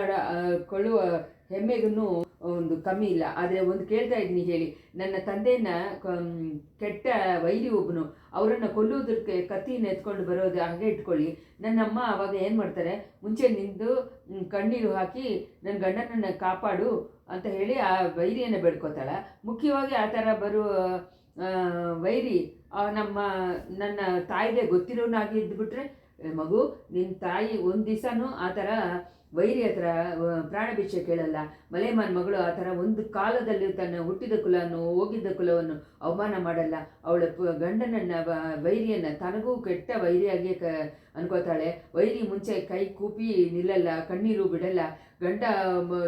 ಕೊಳ್ಳುವ ಹೆಮ್ಮೆಗೂ ಒಂದು ಕಮ್ಮಿ ಇಲ್ಲ. ಆದರೆ ಒಂದು ಕೇಳ್ತಾ ಇದ್ದೀನಿ ಹೇಳಿ, ನನ್ನ ತಂದೆಯನ್ನು ಕೆಟ್ಟ ವೈರಿ ಒಬ್ಬನು, ಅವರನ್ನು ಕೊಲ್ಲುವುದಕ್ಕೆ ಕತ್ತಿನ ಎತ್ಕೊಂಡು ಬರೋದು ಹಾಗೆ ಇಟ್ಕೊಳ್ಳಿ. ನನ್ನಮ್ಮ ಆವಾಗ ಏನು ಮಾಡ್ತಾರೆ, ಮುಂಚೆ ನಿಂದು ಕಣ್ಣೀರು ಹಾಕಿ ನನ್ನ ಗಂಡನನ್ನು ಕಾಪಾಡು ಅಂತ ಹೇಳಿ ಆ ವೈರಿಯನ್ನು ಬೇಡ್ಕೋತಾಳೆ. ಮುಖ್ಯವಾಗಿ ಆ ಥರ ಬರುವ ವೈರಿ ನನ್ನ ತಾಯಿಗೆ ಗೊತ್ತಿರೋನಾಗಿ ಇದ್ದುಬಿಟ್ರೆ, ಮಗು ನಿನ್ನ ತಾಯಿ ಒಂದು ದಿವಸನೂ ಆ ಥರ ವೈರಿ ಹತ್ರ ಪ್ರಾಣ ಭಿಕ್ಷೆ ಕೇಳಲ್ಲ. ಮಲೈಮಾನ್ ಮಗಳು ಆ ಥರ ಒಂದು ಕಾಲದಲ್ಲಿ ತನ್ನ ಹುಟ್ಟಿದ ಕುಲವನ್ನು ಹೋಗಿದ್ದ ಕುಲವನ್ನು ಅವಮಾನ ಮಾಡಲ್ಲ. ಅವಳ ಗಂಡನನ್ನು ವೈರಿಯನ್ನು ತನಗೂ ಕೆಟ್ಟ ವೈರಿಯಾಗಿ ಅನ್ಕೋತಾಳೆ. ವೈರಿ ಮುಂಚೆ ಕೈ ಕೂಪಿ ನಿಲ್ಲಲ್ಲ, ಕಣ್ಣೀರು ಬಿಡಲ್ಲ. ಗಂಡ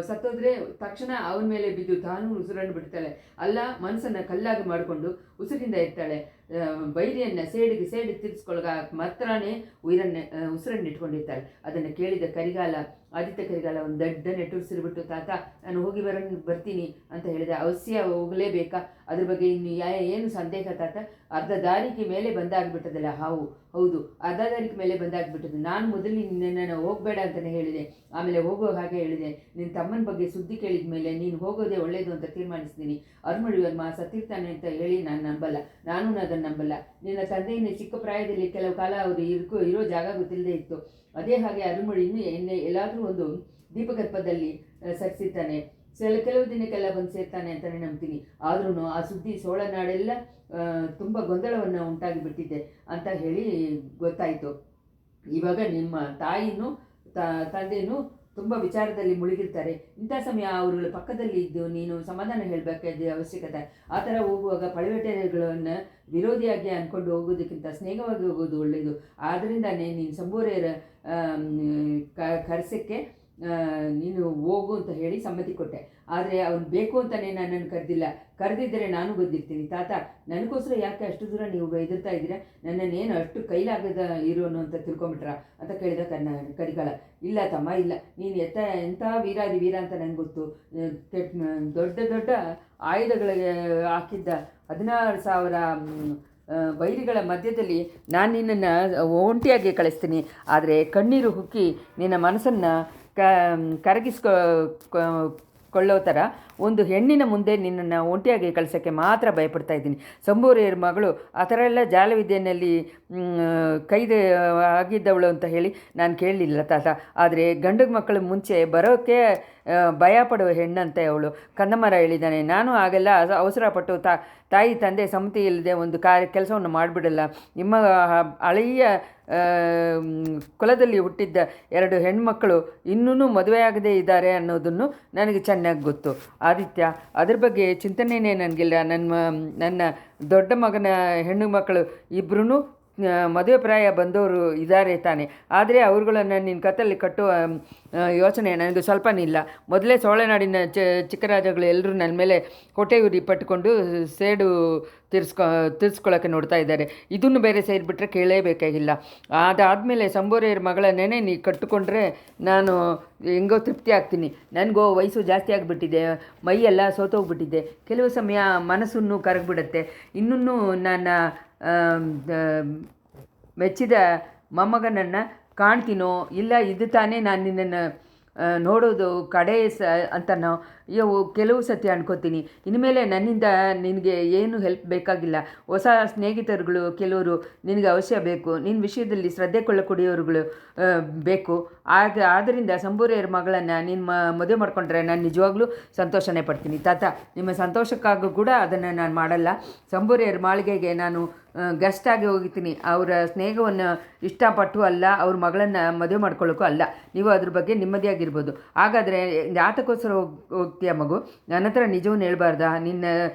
ಸತ್ತೋದ್ರೆ ತಕ್ಷಣ ಅವನ ಮೇಲೆ ಬಿದ್ದು ತಾನೂ ಉಸಿರನ್ನು ಬಿಡ್ತಾಳೆ. ಅಲ್ಲ, ಮನಸ್ಸನ್ನು ಕಲ್ಲಾಗಿ ಮಾಡಿಕೊಂಡು ಉಸಿರಿಂದ ಇರ್ತಾಳೆ. ವೈರಿಯನ್ನು ಸೇಡಿಗೆ ತಿರ್ಸ್ಕೊಳಗ ಮಾತ್ರನೇ ಉಸಿರನ್ನು ಇಟ್ಕೊಂಡಿರ್ತಾಳೆ. ಅದನ್ನು ಕೇಳಿದ ಆದಿತ್ಯ ಕರಿಗಾಲ ಒಂದು ದೊಡ್ಡ ನೆಟ್ಟುಸಿರುಬಿಟ್ಟು, ತಾತ ನಾನು ಹೋಗಿ ಬರ್ತೀನಿ ಅಂತ ಹೇಳಿದೆ. ಅವಶ್ಯ ಹೋಗಲೇಬೇಕಾ? ಅದ್ರ ಬಗ್ಗೆ ಇನ್ನು ಏನು ಸಂದೇಹ ತಾತ? ಅರ್ಧ ದಾರಿಗೆ ಮೇಲೆ ಬಂದಾಗ್ಬಿಟ್ಟದಲ್ಲ ಹಾವು. ಹೌದು, ಅರ್ಧ ದಾರಿಗೆ ಮೇಲೆ ಬಂದಾಗ್ಬಿಟ್ಟದು. ನಾನು ಮೊದಲು ನಿನ್ನನ್ನು ಹೋಗಬೇಡ ಅಂತಲೇ ಹೇಳಿದೆ, ಆಮೇಲೆ ಹೋಗೋ ಹಾಗೆ ಹೇಳಿದೆ. ನಿನ್ನ ತಮ್ಮನ ಬಗ್ಗೆ ಸುದ್ದಿ ಕೇಳಿದ ಮೇಲೆ ನೀನು ಹೋಗೋದೇ ಒಳ್ಳೆಯದು ಅಂತ ತೀರ್ಮಾನಿಸ್ತೀನಿ. ಅರುಮೊಳಿವರ್ಮ ಸತ್ತಿರ್ತಾನೆ ಅಂತ ಹೇಳಿ ನಾನು ನಂಬಲ್ಲ, ನಾನು ಅದನ್ನು ನಂಬಲ್ಲ. ನಿನ್ನ ತಂದೆಯನ್ನು ಚಿಕ್ಕ ಪ್ರಾಯದಲ್ಲಿ ಕೆಲವು ಕಾಲ ಅವರು ಇರೋ ಜಾಗ ಗೊತ್ತಿಲ್ಲದೆ ಇತ್ತು. ಅದೇ ಹಾಗೆ ಅರುಮೊಳಿನೂ ಎಲ್ಲಾದರೂ ಒಂದು ದೀಪಗರ್ಭದಲ್ಲಿ ಸರಿಸಿರ್ತಾನೆ, ಕೆಲವು ದಿನಕ್ಕೆಲ್ಲ ಬಂದು ಸೇರ್ತಾನೆ ಅಂತಲೇ ನಂಬ್ತೀನಿ. ಆದ್ರೂ ಆ ಸುದ್ದಿ ಸೋಳನಾಡೆಲ್ಲ ತುಂಬ ಗೊಂದಲವನ್ನು ಉಂಟಾಗಿ ಬಿಟ್ಟಿದೆ ಅಂತ ಹೇಳಿ ಗೊತ್ತಾಯಿತು. ಇವಾಗ ನಿಮ್ಮ ತಾಯಿನೂ ತಂದೆಯೂ ತುಂಬ ವಿಚಾರದಲ್ಲಿ ಮುಳುಗಿರ್ತಾರೆ. ಇಂಥ ಸಮಯ ಅವರುಗಳ ಪಕ್ಕದಲ್ಲಿ ಇದ್ದು ನೀನು ಸಮಾಧಾನ ಹೇಳಬೇಕಾದ ಅವಶ್ಯಕತೆ. ಆ ಥರ ಹೋಗುವಾಗ ಪಳವೆಟೆಗಳನ್ನು ವಿರೋಧಿಯಾಗಿ ಅಂದ್ಕೊಂಡು ಹೋಗೋದಕ್ಕಿಂತ ಸ್ನೇಹವಾಗಿ ಹೋಗೋದು ಒಳ್ಳೆಯದು. ಆದ್ದರಿಂದಾನೇ ನೀನು ಸಂಬೋರೆಯರ ಕರೆಸಕ್ಕೆ ನೀನು ಹೋಗು ಅಂತ ಹೇಳಿ ಸಮ್ಮತಿ ಕೊಟ್ಟೆ. ಆದರೆ ಅವನು ಬೇಕು ಅಂತಲೇ ನನ್ನನ್ನು ಕರೆದಿದ್ದರೆ ನಾನು ಬಂದಿರ್ತೀನಿ. ತಾತ, ನನಗೋಸ್ಕರ ಯಾಕೆ ಅಷ್ಟು ದೂರ ನೀವು ಎದುರ್ತಾ ಇದ್ದೀರಾ? ನನ್ನನ್ನೇನು ಅಷ್ಟು ಕೈಲಾಗದ ಇರೋನು ಅಂತ ತಿಳ್ಕೊಂಬಿಟ್ರ ಅಂತ ಕೇಳಿದ ಕರಿಗಾಲ. ಇಲ್ಲ ತಮ್ಮ, ಇಲ್ಲ, ನೀನು ಎಂಥ ವೀರಾದಿ ವೀರ ಅಂತ ನನಗೆ ಗೊತ್ತು. ದೊಡ್ಡ ಆಯುಧಗಳಿಗೆ ಹಾಕಿದ್ದ 16,000 ವೈರಿಗಳ ಮಧ್ಯದಲ್ಲಿ ನಾನು ನಿನ್ನನ್ನು ಒಂಟಿಯಾಗಿ ಕಳಿಸ್ತೀನಿ. ಆದರೆ ಕಣ್ಣೀರು ಹುಕ್ಕಿ ನಿನ್ನ ಮನಸ್ಸನ್ನು ಕರಗಿಸ್ಕೊಳ್ಳೋ ಥರ ಒಂದು ಹೆಣ್ಣಿನ ಮುಂದೆ ನಿನ್ನನ್ನು ಒಂಟಿಯಾಗಿ ಕಳಿಸೋಕ್ಕೆ ಮಾತ್ರ ಭಯಪಡ್ತಾ ಇದ್ದೀನಿ. ಸಂಬೋರೆಯರ ಮಗಳು ಆ ಥರ ಎಲ್ಲ ಜಾಲವಿದ್ಯೆಯಲ್ಲಿ ಕೈದು ಆಗಿದ್ದವಳು ಅಂತ ಹೇಳಿ ನಾನು ಕೇಳಲಿಲ್ಲ ತಾತ. ಆದರೆ ಗಂಡು ಮಕ್ಕಳು ಮುಂಚೆ ಬರೋಕ್ಕೆ ಭಯ ಪಡುವ ಹೆಣ್ಣಂತೆ ಅವಳು. ಕನ್ನಮರ ಹೇಳಿದ್ದಾನೆ. ನಾನು ಆಗೆಲ್ಲ ಅವಸರಪಟ್ಟು ತಾಯಿ ತಂದೆ ಸಮ್ಮತಿ ಇಲ್ಲದೆ ಒಂದು ಕೆಲಸವನ್ನು ಮಾಡಿಬಿಡಲ್ಲ. ನಿಮ್ಮ ಹಳೆಯ ಕುಲದಲ್ಲಿ ಹುಟ್ಟಿದ್ದ 2 ಹೆಣ್ಮಕ್ಕಳು ಇನ್ನೂ ಮದುವೆಯಾಗದೇ ಇದ್ದಾರೆ ಅನ್ನೋದನ್ನು ನನಗೆ ಚೆನ್ನಾಗಿ ಗೊತ್ತು ಆದಿತ್ಯ. ಅದ್ರ ಬಗ್ಗೆ ಚಿಂತನೆಯೇ ನನಗಿಲ್ಲ. ನನ್ನ ದೊಡ್ಡ ಮಗನ ಹೆಣ್ಣು ಮಕ್ಕಳು ಇಬ್ಬರೂ ಮದುವೆ ಪ್ರಾಯ ಬಂದವರು ಇದ್ದಾರೆ ತಾನೆ, ಆದರೆ ಅವರುಗಳನ್ನು ನಿನ್ನ ಕತ್ತಲ್ಲಿ ಕಟ್ಟುವ ಯೋಚನೆ ನನಗೆ ಸ್ವಲ್ಪನೇ ಇಲ್ಲ. ಮೊದಲೇ ಸೊಳೆನಾಡಿನ ಚಿಕ್ಕರಾಜಗಳು ಎಲ್ಲರೂ ನನ್ನ ಮೇಲೆ ಹೊಟ್ಟೆಯುರಿ ಪಟ್ಟುಕೊಂಡು ಸೇಡು ತೀರಿಸ್ಕೊಳ್ಳೋಕ್ಕೆ ನೋಡ್ತಾ ಇದ್ದಾರೆ. ಇದನ್ನು ಬೇರೆ ಸೇರಿಬಿಟ್ರೆ ಕೇಳಲೇಬೇಕಾಗಿಲ್ಲ. ಅದಾದಮೇಲೆ ಸಂಬೋರೆಯರ ಮಗಳ ನೆನೆ ನೀ ಕಟ್ಟಿಕೊಂಡ್ರೆ ನಾನು ಹೆಂಗೋ ತೃಪ್ತಿ ಆಗ್ತೀನಿ. ನನಗೋ ವಯಸ್ಸು ಜಾಸ್ತಿ ಆಗಿಬಿಟ್ಟಿದೆ, ಮೈಯೆಲ್ಲ ಸೋತೋಗ್ಬಿಟ್ಟಿದೆ, ಕೆಲವು ಸಮಯ ಮನಸ್ಸನ್ನು ಕರಗಿಬಿಡುತ್ತೆ. ಇನ್ನೂ ನನ್ನ ಮೆಚ್ಚಿದ ಮೊಮ್ಮಗನನ್ನು ಕಾಣ್ತೀನೋ ಇಲ್ಲ, ಇದು ತಾನೇ ನಾನು ನಿನ್ನನ್ನು ನೋಡೋದು ಕಡೆ ಅಂತನೋ ಕೆಲವು ಸತಿ ಅನ್ಕೋತೀನಿ. ಇನ್ಮೇಲೆ ನನ್ನಿಂದ ನಿನಗೆ ಏನು ಹೆಲ್ಪ್ ಬೇಕಾಗಿಲ್ಲ. ಹೊಸ ಸ್ನೇಹಿತರುಗಳು ಕೆಲವರು ನಿನಗೆ ಅವಶ್ಯ ಬೇಕು. ನಿನ್ನ ವಿಷಯದಲ್ಲಿ ಶ್ರದ್ಧೆ ಕೊಳ್ಳக்கூடிಯವ್ರುಗಳು ಬೇಕು. ಆದ್ದರಿಂದ ಸಂಬೋರೆಯರ ಮಗಳನ್ನು ನೀನು ಮದುವೆ ಮಾಡಿಕೊಂಡ್ರೆ ನಾನು ನಿಜವಾಗ್ಲೂ ಸಂತೋಷನೇ ಪಡ್ತೀನಿ. ತಾತ, ನಿಮ್ಮ ಸಂತೋಷಕ್ಕಾಗೂ ಕೂಡ ಅದನ್ನು ನಾನು ಮಾಡಲ್ಲ. ಸಂಬೋರೆಯರ ಮಾಳಿಗೆಗೆ ನಾನು ಗೆಸ್ಟಾಗಿ ಹೋಗ್ತೀನಿ. ಅವರ ಸ್ನೇಹವನ್ನು ಇಷ್ಟಪಟ್ಟು ಅಲ್ಲ, ಅವ್ರ ಮಗಳನ್ನು ಮದುವೆ ಮಾಡ್ಕೊಳ್ಳೋಕ್ಕೂ ಅಲ್ಲ. ನೀವು ಅದ್ರ ಬಗ್ಗೆ ನೆಮ್ಮದಿಯಾಗಿರ್ಬೋದು. ಹಾಗಾದರೆ ಯಾತಕ್ಕೋಸ್ಕರ ಹೋಗ್ತೀಯ ಮಗು? ನನ್ನ ಹತ್ರ ನಿಜವನ್ನು ಹೇಳ್ಬಾರ್ದಾ? ನಿನ್ನ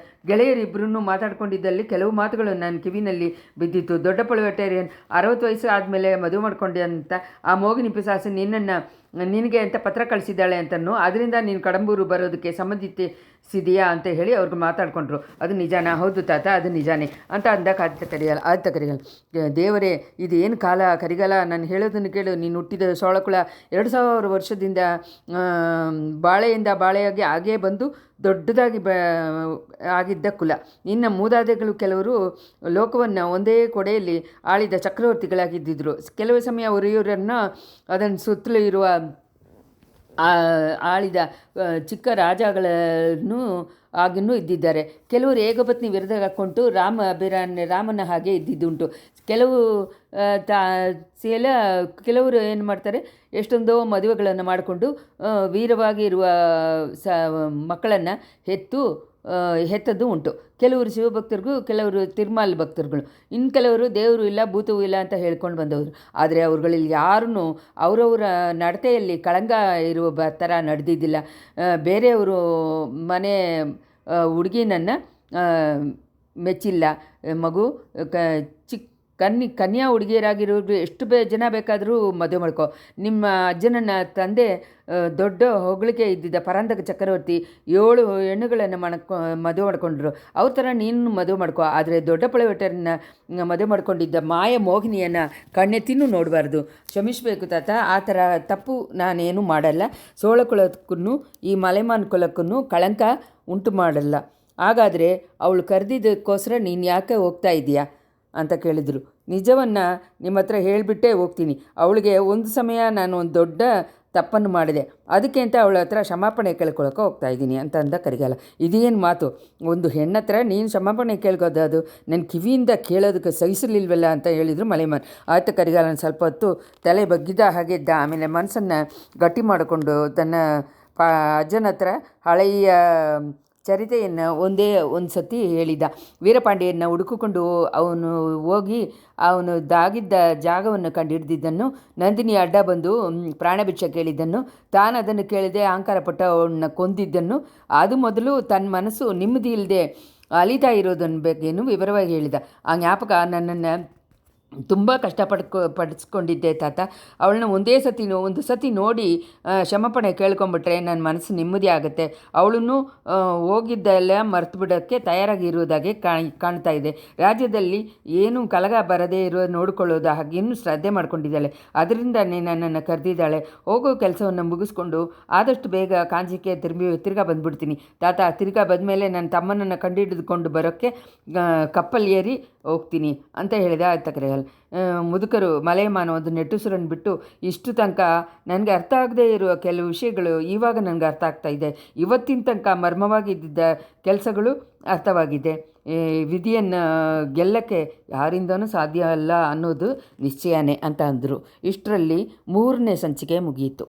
ಗೆಳೆಯರಿಬ್ಬರೂ ಮಾತಾಡ್ಕೊಂಡಿದ್ದಲ್ಲಿ ಕೆಲವು ಮಾತುಗಳು ನನ್ನ ಕಿವಿನಲ್ಲಿ ಬಿದ್ದಿತ್ತು. ದೊಡ್ಡ ಪಳುವೆಟೇರಿಯನ್ 60 ವಯಸ್ಸು ಆದಮೇಲೆ ಮದುವೆ ಮಾಡ್ಕೊಂಡೆ ಅಂತ ಆ ಮೋಗಿನಿ ಪಿಸಾಸು ನಿನಗೆ ಅಂತ ಪತ್ರ ಕಳಿಸಿದ್ದಾಳೆ ಅಂತನೂ, ಅದರಿಂದ ನೀನು ಕಡಂಬೂರು ಬರೋದಕ್ಕೆ ಸಮ್ಮತಿಸಿದೆಯಾ ಅಂತ ಹೇಳಿ ಅವ್ರಿಗೆ ಮಾತಾಡ್ಕೊಂಡ್ರು. ಅದು ನಿಜಾನಾ? ಹೌದು ತಾತ, ಅದು ನಿಜಾನೇ ಅಂತ ಅಂದಾಗ ಆಯ್ತ ಕರಿಗಲ್ಲ. ದೇವರೇ, ಇದು ಏನು ಕಾಲ ಕರಿಗಾಲ? ನಾನು ಹೇಳೋದನ್ನು ಕೇಳು. ನೀನು ಹುಟ್ಟಿದ ಸೋಳಕುಳ 2000 ವರ್ಷದಿಂದ ಬಾಳೆಯಿಂದ ಬಾಳೆಯಾಗಿ ಹಾಗೇ ಬಂದು ದೊಡ್ಡದಾಗಿ ಆಗಿದ್ದ ಕುಲ. ನಿನ್ನ ಮೂದಾದೆಗಳು ಕೆಲವರು ಲೋಕವನ್ನು ಒಂದೇ ಕೊಡೆಯಲ್ಲಿ ಆಳಿದ ಚಕ್ರವರ್ತಿಗಳಾಗಿದ್ದಿದ್ರು. ಕೆಲವು ಸಮಯ ಇವರನ್ನು ಅದನ್ನು ಸುತ್ತಲೂ ಇರುವ ಆಳಿದ ಚಿಕ್ಕ ರಾಜಗಳನ್ನು ಆಗಿನ್ನೂ ಇದ್ದಿದ್ದಾರೆ. ಕೆಲವರು ಏಕಪತ್ನಿ ವಿರುದ್ಧ ಹಾಕ್ಕೊಂಡು ರಾಮನ ಹಾಗೆ ಇದ್ದಿದ್ದುಂಟು. ಕೆಲವರು ಏನು ಮಾಡ್ತಾರೆ, ಎಷ್ಟೊಂದೋ ಮದುವೆಗಳನ್ನು ಮಾಡಿಕೊಂಡು ವೀರವಾಗಿ ಇರುವ ಮಕ್ಕಳನ್ನು ಹೆತ್ತದ್ದು ಉಂಟು. ಕೆಲವರು ಶಿವಭಕ್ತರಿಗೂ, ಕೆಲವರು ತಿರುಮಲ ಭಕ್ತರುಗಳು, ಇನ್ನು ಕೆಲವರು ದೇವರು ಇಲ್ಲ ಭೂತವೂ ಇಲ್ಲ ಅಂತ ಹೇಳ್ಕೊಂಡು ಬಂದವರು. ಆದರೆ ಅವ್ರುಗಳಲ್ಲಿ ಯಾರೂ ಅವರವರ ನಡತೆಯಲ್ಲಿ ಕಳಂಕ ಇರುವ ಥರ ನಡೆದಿದ್ದಿಲ್ಲ. ಬೇರೆಯವರು ಮನೆ ಹುಡುಗಿನನ್ನು ಮೆಚ್ಚಿಲ್ಲ. ಮಗು ಕನ್ಯಾ ಹುಡುಗಿಯರಾಗಿರೋರು ಎಷ್ಟು ಜನ ಬೇಕಾದರೂ ಮದುವೆ ಮಾಡ್ಕೊ. ನಿಮ್ಮ ಅಜ್ಜನನ್ನ ತಂದೆ ದೊಡ್ಡ ಹೊಗಳಿಕೆ ಇದ್ದಿದ್ದ ಪರಾಂತಕ ಚಕ್ರವರ್ತಿ 7 ಹೆಣ್ಣುಗಳನ್ನು ಮದುವೆ ಮಾಡ್ಕೊಂಡ್ರು. ಅವ್ರ ಥರ ನೀನು ಮದುವೆ ಮಾಡ್ಕೊ. ಆದರೆ ದೊಡ್ಡ ಪಳುವೆಟರನ್ನ ಮದುವೆ ಮಾಡ್ಕೊಂಡಿದ್ದ ಮಾಯ ಮೋಹಿನಿಯನ್ನು ಕಣ್ಣೆತ್ತಿನೂ ನೋಡಬಾರ್ದು. ಕ್ಷಮಿಸಬೇಕು ತಾತ, ಆ ಥರ ತಪ್ಪು ನಾನೇನು ಮಾಡಲ್ಲ. ಸೋಳ ಕುಲಕ್ಕೂ ಈ ಮಲೆಮಾನ್ ಕುಲಕ್ಕೂ ಕಳಂಕ ಉಂಟು ಮಾಡಲ್ಲ. ಹಾಗಾದರೆ ಅವಳು ಕರೆದಿದ್ದಕ್ಕೋಸ್ಕರ ನೀನು ಯಾಕೆ ಹೋಗ್ತಾ ಇದೆಯಾ ಅಂತ ಕೇಳಿದರು. ನಿಜವನ್ನು ನಿಮ್ಮ ಹತ್ರ ಹೇಳಿಬಿಟ್ಟೇ ಹೋಗ್ತೀನಿ. ಅವಳಿಗೆ ಒಂದು ಸಮಯ ನಾನು ಒಂದು ದೊಡ್ಡ ತಪ್ಪನ್ನು ಮಾಡಿದೆ, ಅದಕ್ಕೆ ಅಂತ ಅವಳ ಹತ್ರ ಕ್ಷಮಾಪಣೆ ಕೇಳ್ಕೊಳಕ್ಕೆ ಹೋಗ್ತಾ ಇದ್ದೀನಿ ಅಂತ ಅಂದ ಕರಿಗಾಲ. ಇದೇನು ಮಾತು? ಒಂದು ಹೆಣ್ಣತ್ರ ನೀನು ಕ್ಷಮಾಪಣೆ ಕೇಳ್ಕೋದು, ಅದು ನನ್ನ ಕಿವಿಯಿಂದ ಕೇಳೋದಕ್ಕೆ ಸಹಿಸಲಿಲ್ವಲ್ಲ ಅಂತ ಹೇಳಿದರು ಮಲೆಮಾನ್. ಆಯ್ತು ಕರಿಗಾಲನ ಸ್ವಲ್ಪ ಹೊತ್ತು ತಲೆ ಬಗ್ಗಿದ ಹಾಗೆ ಇದ್ದ. ಆಮೇಲೆ ಮನಸ್ಸನ್ನು ಗಟ್ಟಿ ಮಾಡಿಕೊಂಡು ತನ್ನ ಅಜ್ಜನ ಹತ್ರ ಹಳೆಯ ಚರಿತೆಯನ್ನು ಒಂದು ಸತಿ ಹೇಳಿದ. ವೀರಪಾಂಡಿಯನ್ನು ಹುಡುಕಿಕೊಂಡು ಅವನು ಹೋಗಿ ಅವನು ದಾಗಿದ್ದ ಜಾಗವನ್ನು ಕಂಡುಹಿಡಿದಿದ್ದನ್ನು, ನಂದಿನಿ ಅಡ್ಡ ಬಂದು ಪ್ರಾಣಭಿಕ್ಷೆ ಕೇಳಿದ್ದನ್ನು, ತಾನು ಅದನ್ನು ಕೇಳದೆ ಅಹಂಕಾರಪಟ್ಟು ಅವನ್ನ ಕೊಂದಿದ್ದನ್ನು, ಅದು ಮೊದಲು ತನ್ನ ಮನಸ್ಸು ನೆಮ್ಮದಿ ಇಲ್ಲದೆ ಅಲಿತಾ ಇರೋದನ್ನ ಬಗ್ಗೆನೂ ವಿವರವಾಗಿ ಹೇಳಿದ. ಆ ಜ್ಞಾಪಕ ನನ್ನನ್ನು ತುಂಬ ಪಡಿಸ್ಕೊಂಡಿದ್ದೆ ತಾತ. ಅವಳನ್ನ ಒಂದು ಸತಿ ನೋಡಿ ಕ್ಷಮಾಪಣೆ ಕೇಳ್ಕೊಂಬಿಟ್ರೆ ನನ್ನ ಮನಸ್ಸು ನೆಮ್ಮದಿ ಆಗುತ್ತೆ. ಅವಳನ್ನು ಹೋಗಿದ್ದೆಲ್ಲ ಮರೆತು ಬಿಡೋಕ್ಕೆ ತಯಾರಾಗಿರುವುದಾಗೆ ಕಾಣ್ತಾ ಇದೆ. ರಾಜ್ಯದಲ್ಲಿ ಏನೂ ಕಲಗ ಬರದೇ ಇರೋ ನೋಡಿಕೊಳ್ಳೋದು ಹಾಗೇನು ಶ್ರದ್ಧೆ ಮಾಡ್ಕೊಂಡಿದ್ದಾಳೆ. ಅದರಿಂದನೇ ನನ್ನನ್ನು ಕರೆದಿದ್ದಾಳೆ. ಹೋಗೋ ಕೆಲಸವನ್ನು ಮುಗಿಸ್ಕೊಂಡು ಆದಷ್ಟು ಬೇಗ ಕಾಂಜಿಗೆ ತಿರ್ಗಾ ಬಂದುಬಿಡ್ತೀನಿ ತಾತ. ತಿರ್ಗಾ ಬಂದಮೇಲೆ ನನ್ನ ತಮ್ಮನನ್ನು ಕಂಡುಹಿಡಿದುಕೊಂಡು ಬರೋಕ್ಕೆ ಕಪ್ಪಲ್ಲಿ ಏರಿ ಹೋಗ್ತೀನಿ ಅಂತ ಹೇಳಿದೆ. ಆಯ್ತ ಕರೆಯಲ್ಲ. ಮುದುಕರು ಮಲೆಮಾನ ಒಂದು ನೆಟ್ಟುಸುರನ್ನು ಬಿಟ್ಟು, ಇಷ್ಟು ತನಕ ನನಗೆ ಅರ್ಥ ಆಗದೇ ಇರುವ ಕೆಲವು ವಿಷಯಗಳು ಇವಾಗ ನನಗೆ ಅರ್ಥ ಆಗ್ತಾ ಇದೆ. ಇವತ್ತಿನ ತನಕ ಮರ್ಮವಾಗಿದ್ದ ಕೆಲಸಗಳು ಅರ್ಥವಾಗಿದೆ. ವಿಧಿಯನ್ನು ಗೆಲ್ಲಕ್ಕೆ ಯಾರಿಂದನೂ ಸಾಧ್ಯ ಅಲ್ಲ ಅನ್ನೋದು ನಿಶ್ಚಯನೇ ಅಂತ ಅಂದರು. ಇಷ್ಟರಲ್ಲಿ 3ನೇ ಸಂಚಿಕೆ ಮುಗಿಯಿತು.